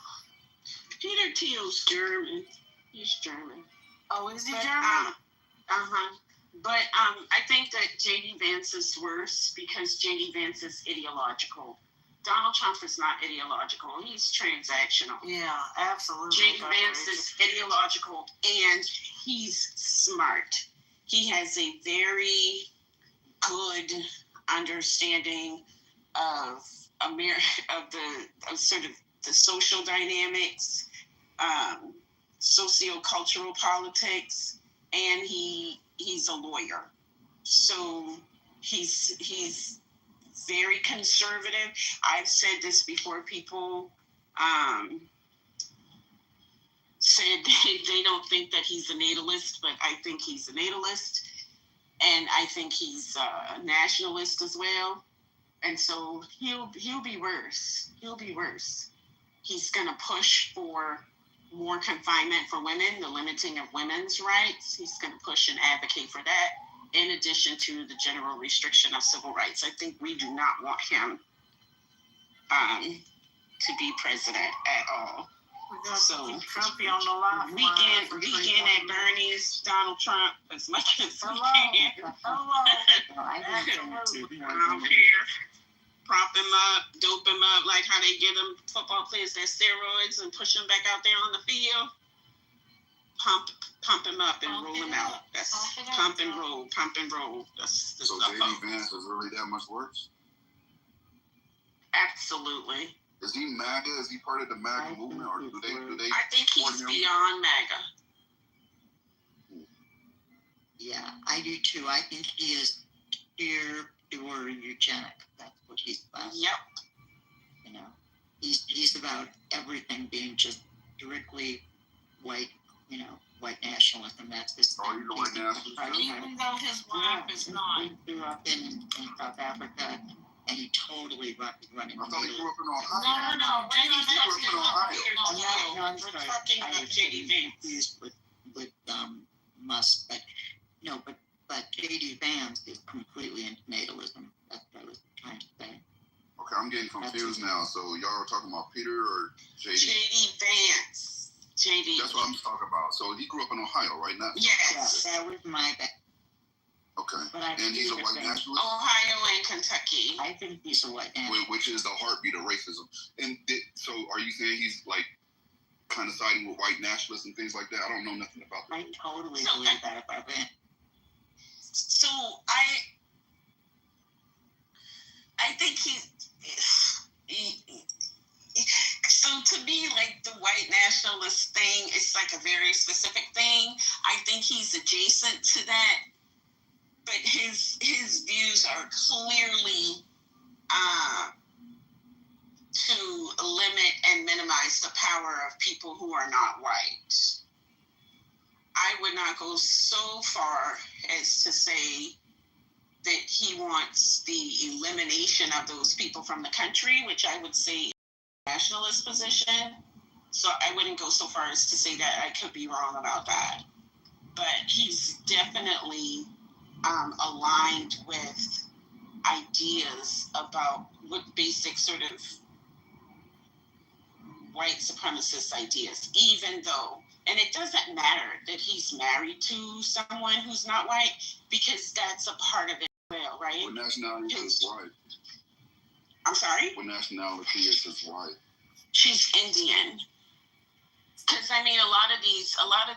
Peter Thiel's German. He's German. Oh, is he German? But I think that J.D. Vance is worse because J.D. Vance is ideological. Donald Trump is not ideological. He's transactional. Yeah, absolutely. J.D. Vance is ideological and he's smart. He has a very good understanding of sort of the social dynamics, sociocultural politics, and he's a lawyer. So he's very conservative. I've said this before. People said they don't think that he's a natalist, but I think he's a natalist, and I think he's a nationalist as well. And so he'll be worse. He'll be worse. He's going to push for more confinement for women, the limiting of women's rights. He's going to push and advocate for that, in addition to the general restriction of civil rights. I think we do not want him to be president at all. So Trumpy on the line. Weekend at Bernie's, Donald Trump, as much as we can. Hello. I don't care. prop him up, dope him up, like how they give them football players their steroids and push them back out there on the field. Pump him up and roll him out. That's pump and roll. That's the So stuff. JD Vance is really that much worse? Absolutely. Is he MAGA? Is he part of the MAGA movement, or do they? I think he's beyond MAGA. Yeah, I do too. I think he is pure eugenic. That's what he's about. Yep. You know, he's about everything being just strictly white. You know, white nationalism. That's his thing. Oh, he's a white nationalist. Even though his wife is not. He grew up in South Africa, and he totally running. I thought he grew up in Ohio. No. He grew up in Ohio. I'm We're sorry. talking I about was JD Vance. confused with Musk, but no, but JD Vance is completely into natalism. That's what I was trying to say. Okay, I'm getting confused now. So y'all are talking about Peter or JD? JD Vance. JD. That's what I'm talking about. So he grew up in Ohio, right? Not Yes. Yeah, that was my bad. okay. But I And he's a white nationalist, Ohio and Kentucky. I think he's a white nationalist. which is the heartbeat of racism. And so, are you saying he's like kind of siding with white nationalists and things like that? I don't know nothing about that. I totally believe that about him. So I think he. So to me, like the white nationalist thing, it's like a very specific thing. I think he's adjacent to that, but his views are clearly to limit and minimize the power of people who are not white. I would not go so far as to say that he wants the elimination of those people from the country, which I would say nationalist position. So I wouldn't go so far as to say that. I could be wrong about that. But he's definitely aligned with ideas about what basic sort of white supremacist ideas, even though, and it doesn't matter that he's married to someone who's not white, because that's a part of it as well, right? What nationality is white? I'm sorry? What nationality is his wife? She's Indian. Because I mean, a lot of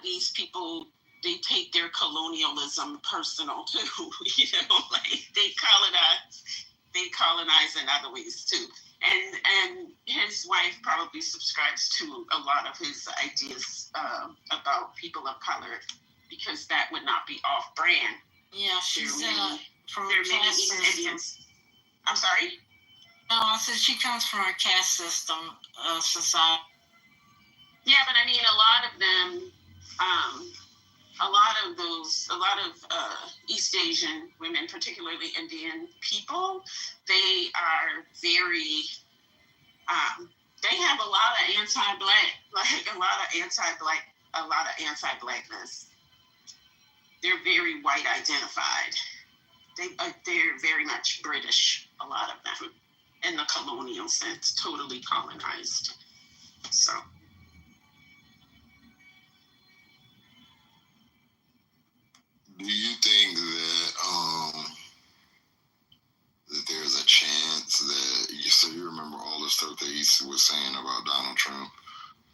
these people, they take their colonialism personal too. You know, like they colonize in other ways too. And his wife probably subscribes to a lot of his ideas about people of color, because that would not be off brand. Yeah, she's from There a may caste be system. Indians. I'm sorry? No, I said she comes from a caste system society. Yeah, but I mean, a lot of them, a lot of East Asian women, particularly Indian people, they are very, they have a lot of anti-blackness. They're very white identified. They're very much British, a lot of them, in the colonial sense, totally colonized. So. Do you think that there's a chance that you remember all the stuff that he was saying about Donald Trump,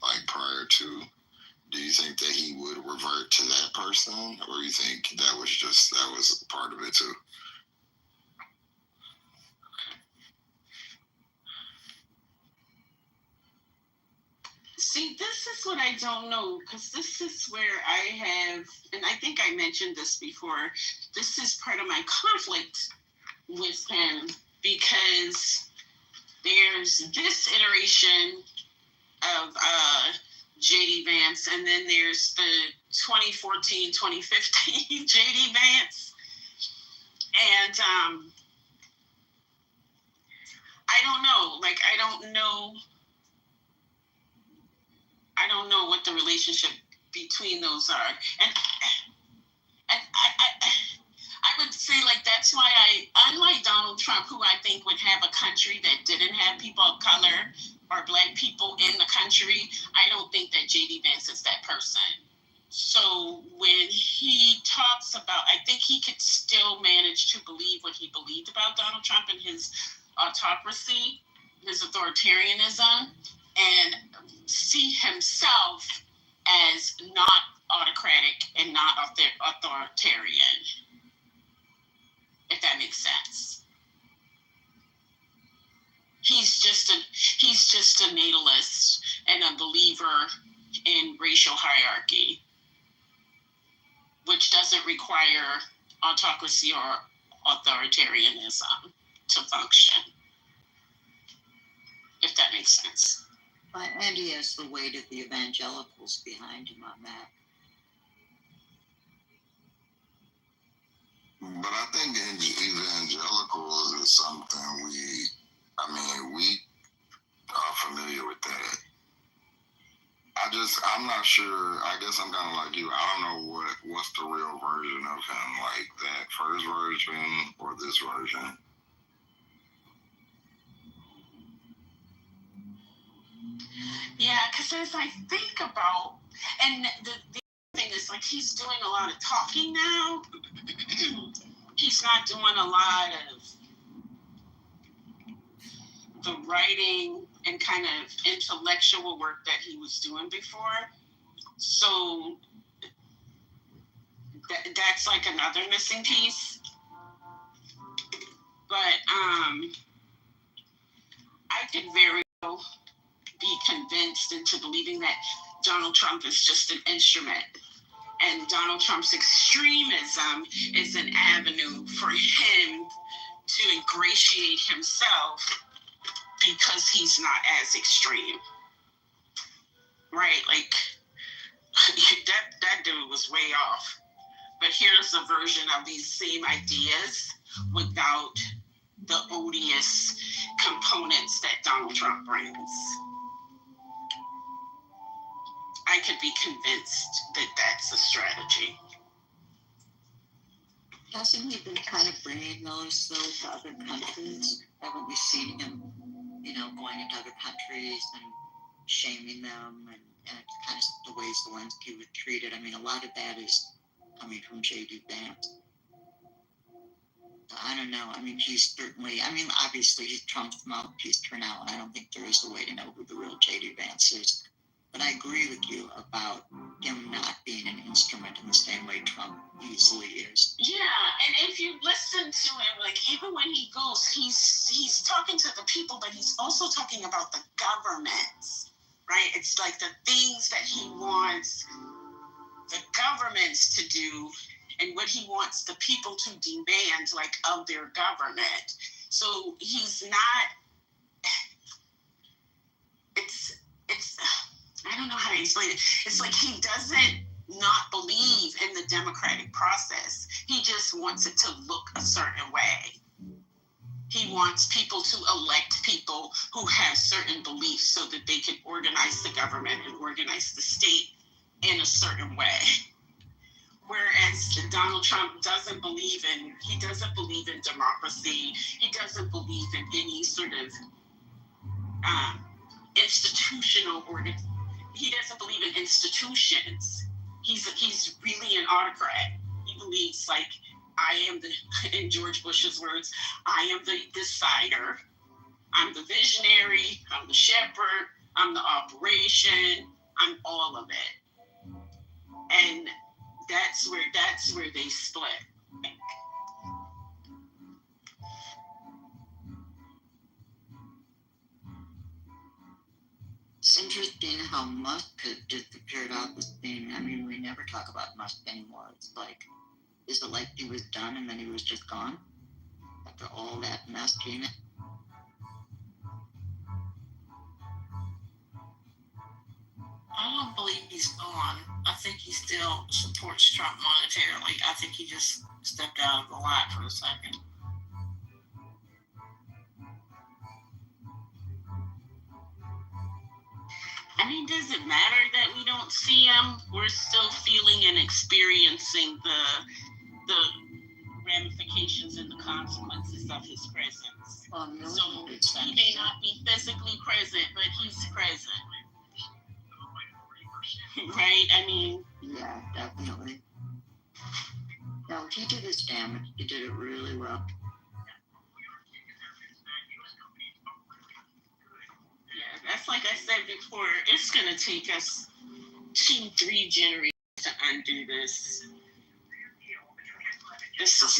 like prior to? Do you think that he would revert to that person, or you think that was part of it too? See, this is what I don't know, because this is where I have, and I think I mentioned this before, this is part of my conflict with him, because there's this iteration of JD Vance, and then there's the 2014-2015 JD Vance. And I don't know, like, I don't know what the relationship between those are. And I would say, like, that's why unlike Donald Trump, who I think would have a country that didn't have people of color or black people in the country, I don't think that JD Vance is that person. So when he talks about, I think he could still manage to believe what he believed about Donald Trump and his autocracy, his authoritarianism, and see himself as not autocratic and not authoritarian, if that makes sense. He's just a natalist and a believer in racial hierarchy, which doesn't require autocracy or authoritarianism to function, if that makes sense. And he has the weight of the evangelicals behind him on that. But I think evangelicals is something we are familiar with that. I'm not sure. I guess I'm kind of like you. I don't know what's the real version of him, like that first version or this version. Yeah, because as I think about, and the thing is, like, he's doing a lot of talking now. He's not doing a lot of the writing and kind of intellectual work that he was doing before. So that's like another missing piece. But I could very well be convinced into believing that Donald Trump is just an instrument, and Donald Trump's extremism is an avenue for him to ingratiate himself because he's not as extreme, right? Like, that dude was way off. But here's a version of these same ideas without the odious components that Donald Trump brings. I could be convinced that that's a strategy. Hasn't he been kind of bringing those, though, to other countries? Haven't we seen him, going into other countries and shaming them and kind of the ways the ones he was treated? I mean, a lot of that is coming from J.D. Vance. I don't know. I mean, he's certainly, obviously he's Trump's mouthpiece for now, and I don't think there is a way to know who the real J.D. Vance is. But I agree with you about him not being an instrument in the same way Trump easily is. Yeah, and if you listen to him, like, even when he goes, he's talking to the people, but he's also talking about the governments, right? It's like the things that he wants the governments to do and what he wants the people to demand, like, of their government. So he's not, it's I don't know how to explain it. It's like he doesn't not believe in the democratic process. He just wants it to look a certain way. He wants people to elect people who have certain beliefs so that they can organize the government and organize the state in a certain way. Whereas Donald Trump doesn't believe in democracy. He doesn't believe in any sort of institutional organization. He doesn't believe in institutions. He's really an autocrat. He believes, like, I am in George Bush's words, I am the decider. I'm the visionary. I'm the shepherd. I'm the operation. I'm all of it. And that's where they split. It's interesting how Musk has disappeared off the scene. I mean, we never talk about Musk anymore. It's like, is it like he was done and then he was just gone? After all that mess came in? I don't believe he's gone. I think he still supports Trump monetarily. I think he just stepped out of the light for a second. I mean, does it matter that we don't see him? We're still feeling and experiencing the ramifications and the consequences of his presence. So he may not be physically present, but he's present. Right? I mean, yeah, definitely. No, he did his damage. He did it really well. That's like I said before, it's going to take us 2-3 generations to undo this. This is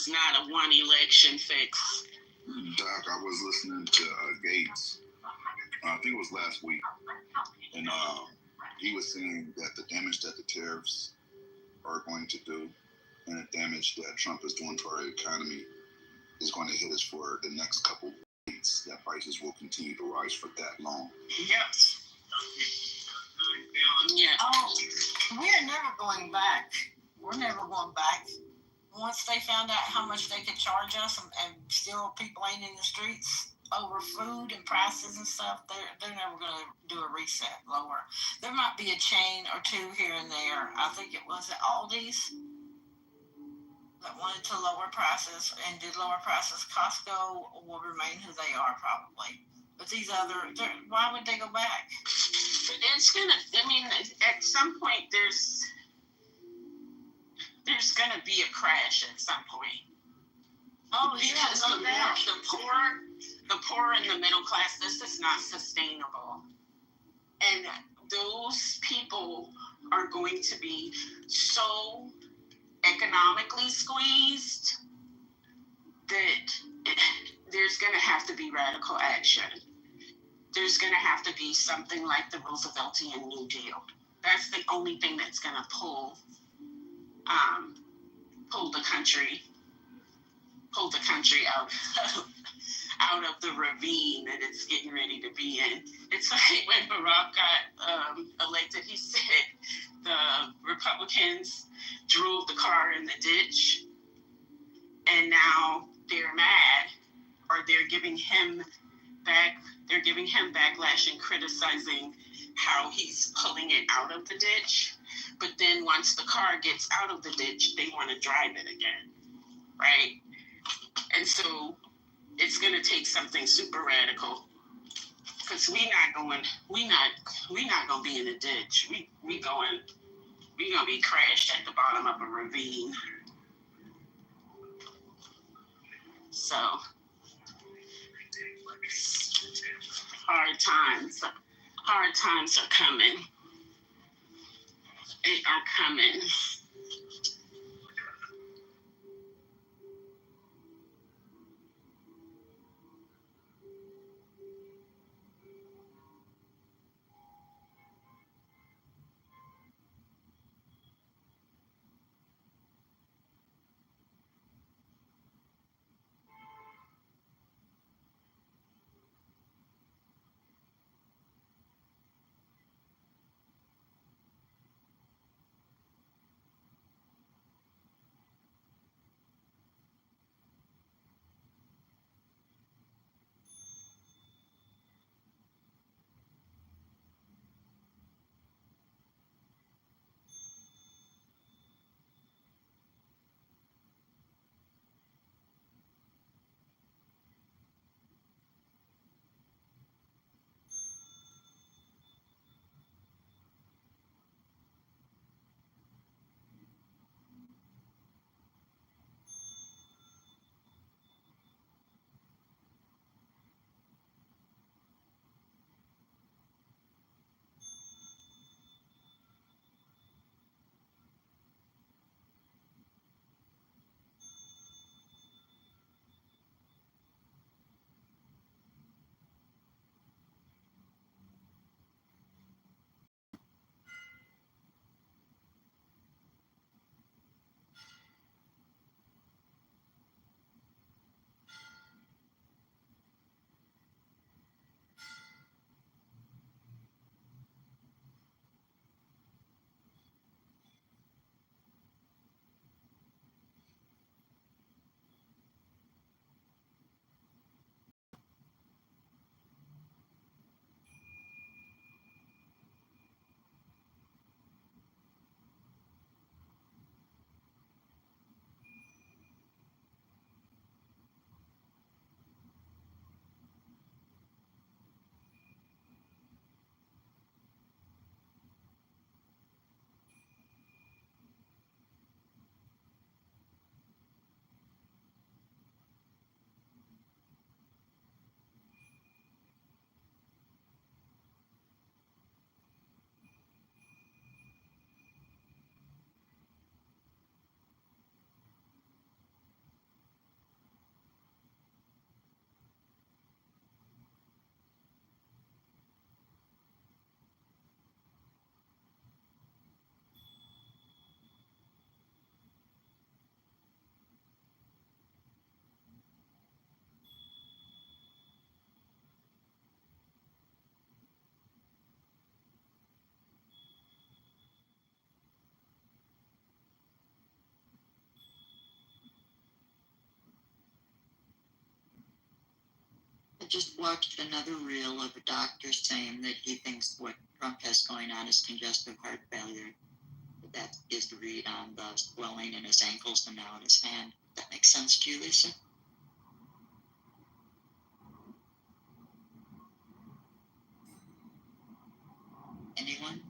not a one election fix. Doc, I was listening to Gates. I think it was last week, and he was saying that the damage that the tariffs are going to do, and the damage that Trump is doing to our economy, is going to hit us for the next couple weeks. That prices will continue to rise for that long. Yes. Yeah. Oh, we're never going back. We're never going back. Once they found out how much they could charge us and still people ain't in the streets over food and prices and stuff, they're never going to do a reset lower. There might be a chain or two here and there. I think it was at Aldi's that wanted to lower prices and did lower prices. Costco will remain who they are probably. But these why would they go back? It's going to, I mean, at some point there's going to be a crash at some point. Oh, because yeah, no doubt. the poor and the middle class, this is not sustainable. And those people are going to be so economically squeezed that there's going to have to be radical action. There's going to have to be something like the Rooseveltian New Deal. That's the only thing that's going to pull the country out of the ravine that it's getting ready to be in. It's like when Barack got elected, he said the Republicans drove the car in the ditch, and now they're mad, or they're giving him backlash and criticizing how he's pulling it out of the ditch. But then once the car gets out of the ditch, they want to drive it again, right? And so it's going to take something super radical, because we're not going to be in a ditch. We're going to be crashed at the bottom of a ravine. So hard times are coming. They are coming. just watched another reel of a doctor saying that he thinks what Trump has going on is congestive heart failure. That is the read on the swelling in his ankles and now in his hand. That makes sense to you, Lisa? Anyone?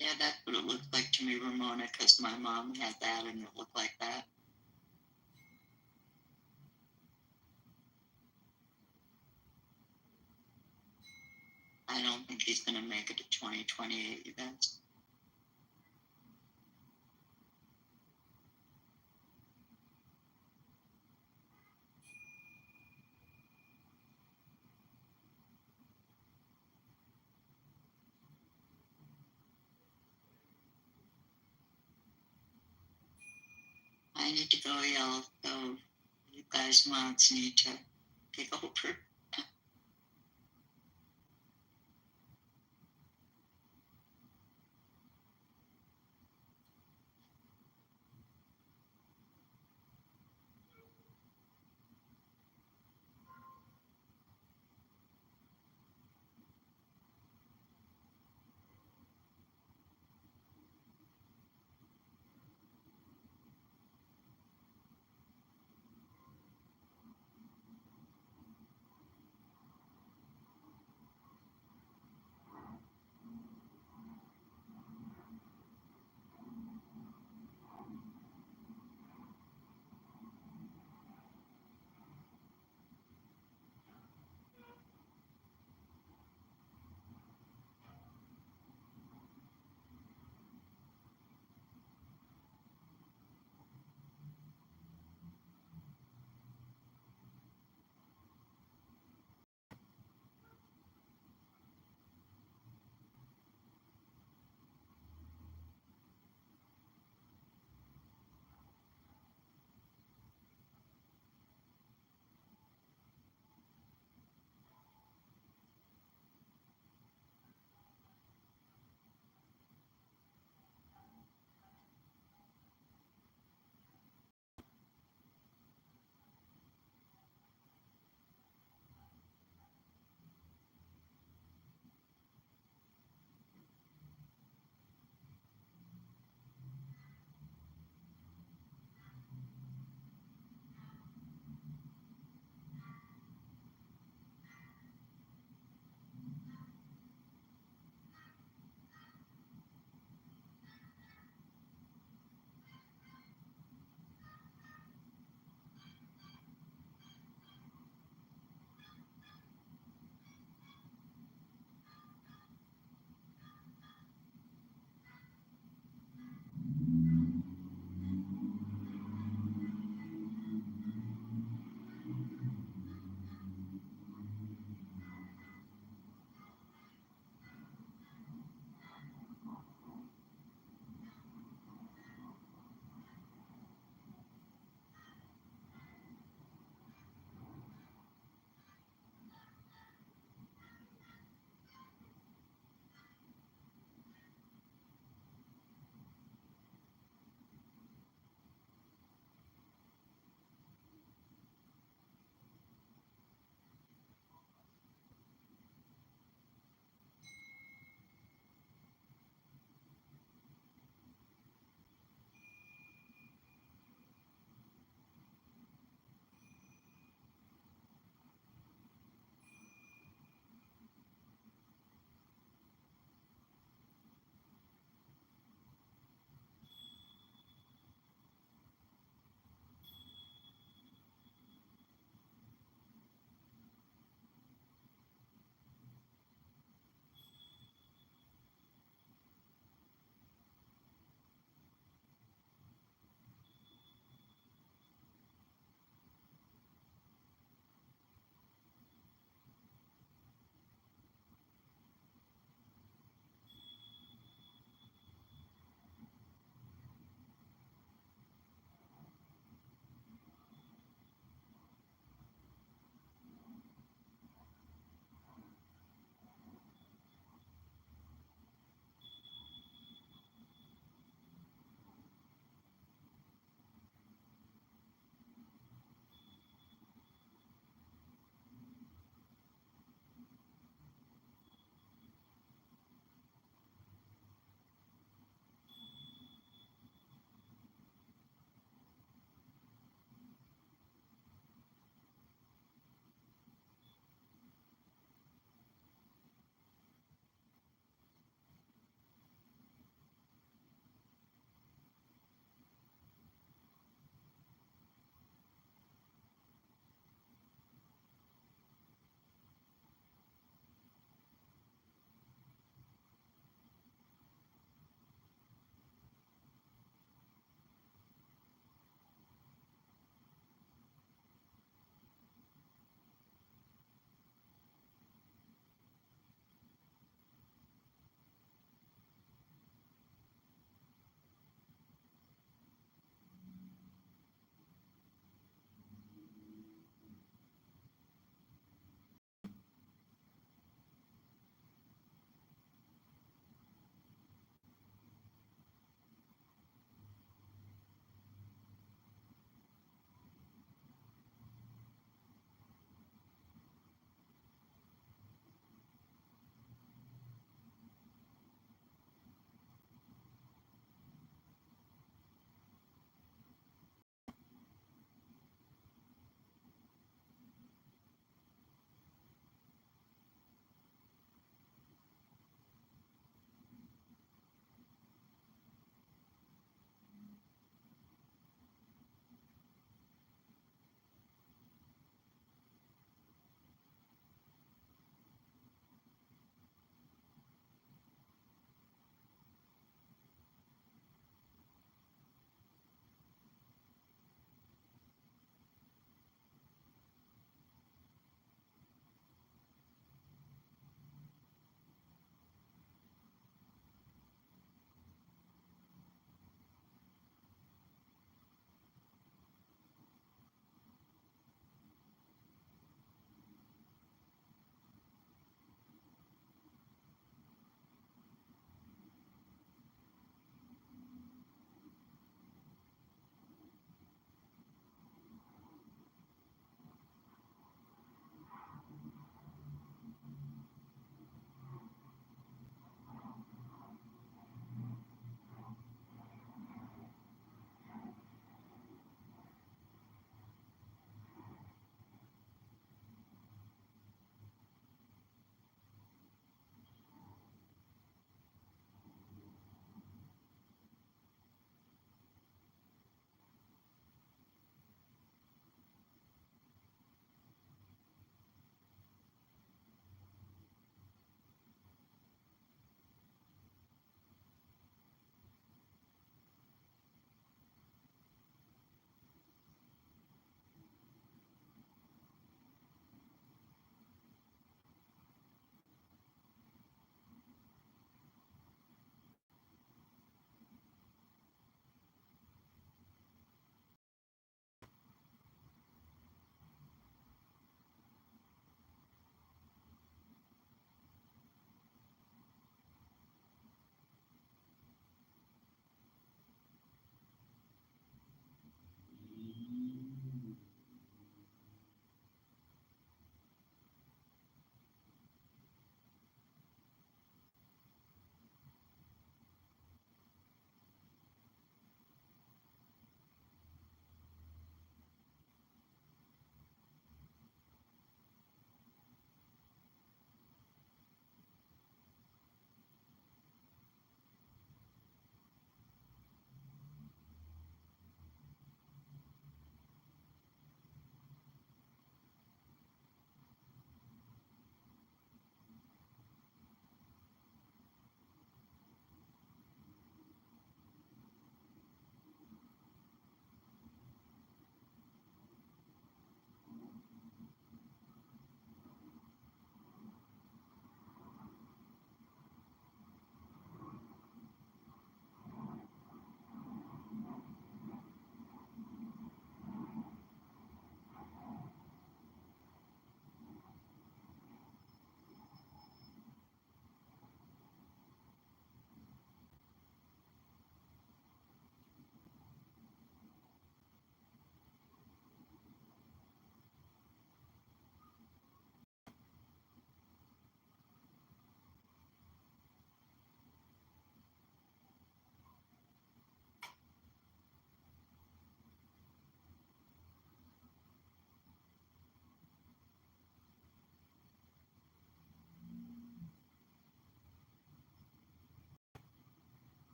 Yeah, that's what it looked like to me, Ramona, because my mom had that and it looked like that. I don't think he's going to make it to 2028, you guys. I need to go, y'all. So you guys moms need to take over.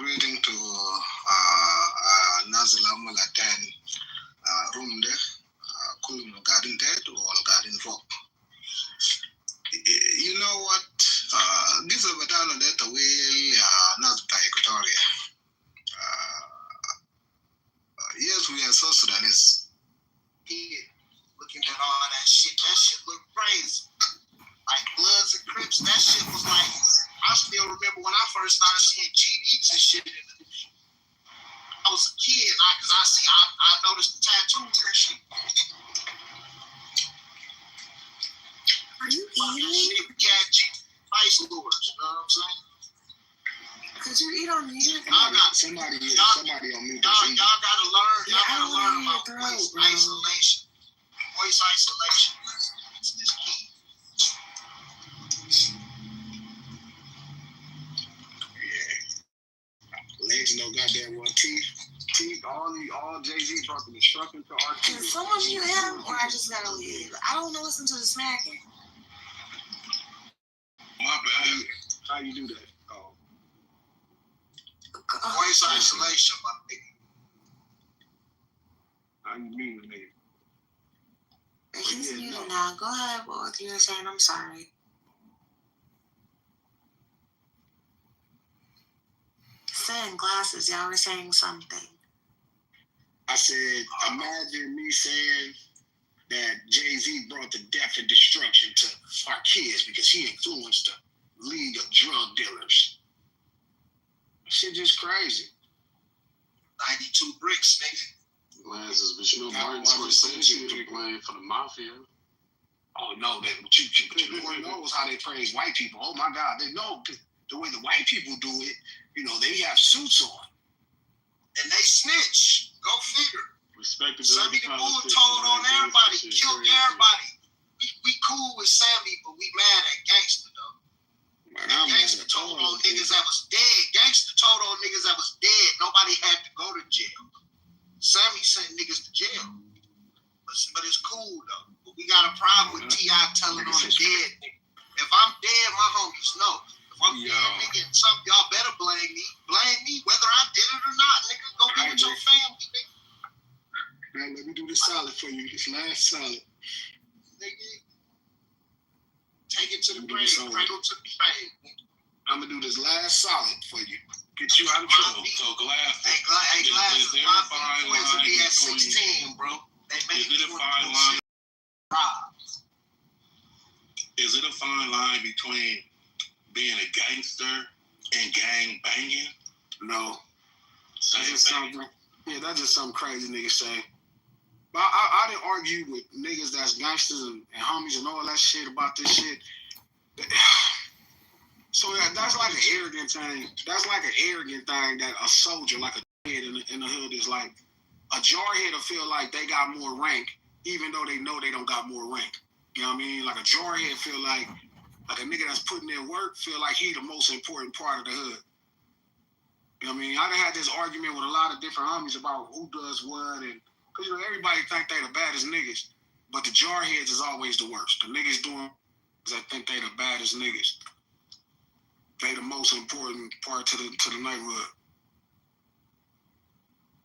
greeting to Nazala Malatan room there. Kulum Garden Dead or Garden Folk. You know what? This is a battle that way Nazca Equatoria. Yes, we are South Sudanese. Looking at all that shit looked crazy. Like Bloods and Crips, that shit was like, I still remember when I first started seeing GDs and shit in the I was a kid, because I noticed the tattoos and shit. Are you eating? Yeah, Vice Lords, you know what I'm saying? Could you eat on mute? Somebody on mute. Y'all gotta learn. Y'all gotta learn about voice isolation. Voice isolation is key. Yeah. Legs no goddamn one teeth. All Jay-Z brought the destruction to our Can someone mute him, or I just gotta leave? I don't want to listen to the smacking. My bad. How you do that? Voice isolation, my nigga. How you mean, nigga? He's muted now. Go ahead, boy. You were saying I'm sorry. Saying glasses, y'all were saying something. I said, imagine me saying that Jay-Z brought the death and destruction to our kids because he influenced the league of drug dealers. Shit just crazy. 92 bricks, nigga. Glasses, but you know, Martin Scorsese was playing for the mafia. Oh, no, everyone knows how they praise white people. Oh, my God, they know the way the white people do it. You know, they have suits on. And they snitch. Go figure. Respected. Sammy the Bull told on everybody, killed everybody. We cool with Sammy, but we mad at Gangsta, though. Man, Gangsta told on niggas that was dead. Gangsta told on niggas that was dead. Nobody had to go to jail. Sammy sent niggas to jail. But it's cool, though. But we got a problem with T.I. telling on the dead nigga. If I'm dead, my homies know. If I'm dead, nigga, y'all better blame me. Blame me, whether I did it or not, nigga. Go be with your family, nigga. Man, let me do this solid for you. This last solid. Nigga. Take it to the grave. Cradle to the grave. I'm gonna do this last solid for you. Get you out of trouble. So glass. Hey, glasses. My points will be at 16, bro. Is it a fine line? Is it a fine line between being a gangster and gang banging? No. That's just something. Yeah, that's just something crazy niggas say. But I didn't argue with niggas that's gangsters and homies and all that shit about this shit. So that's like an arrogant thing. That's like an arrogant thing that a soldier, like a head in the hood, is like. A jarhead will feel like they got more rank, even though they know they don't got more rank. You know what I mean? Like a jarhead feel like a nigga that's putting in work feel like he the most important part of the hood. You know what I mean? I done had this argument with a lot of different homies about who does what, and because you know everybody think they the baddest niggas, but the jarheads is always the worst. The niggas doing that think they the baddest niggas. They the most important part to the neighborhood.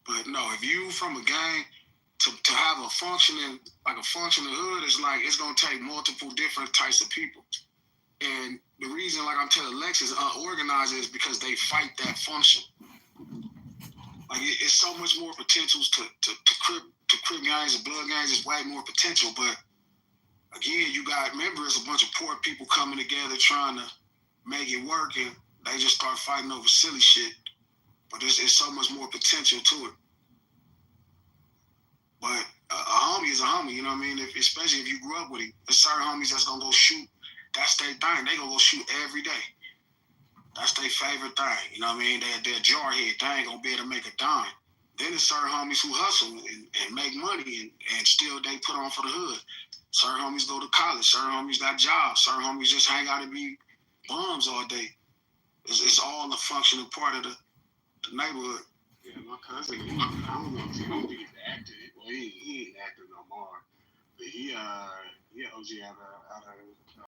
But no, if you from a gang to have a functioning hood, is like it's gonna take multiple different types of people. And the reason, like I'm telling Lex, is unorganized is because they fight that function. Like it's so much more potentials to crip gangs and blood gangs. Is way more potential, but again, you got members, a bunch of poor people coming together trying to make it work, and they just start fighting over silly shit. But there's so much more potential to it. But a homie is a homie, you know what I mean? Especially if you grew up with him. There's certain homies that's going to go shoot. That's their thing. They going to go shoot every day. That's their favorite thing. You know what I mean? They're a jarhead. They ain't going to be able to make a dime. Then there's certain homies who hustle and make money and still they put on for the hood. Certain homies go to college. Certain homies got jobs. Certain homies just hang out and be bums all day. It's all a functional part of the neighborhood. Yeah, my cousin, I don't know if he's acting. Well, he ain't acting no more. But he OG out of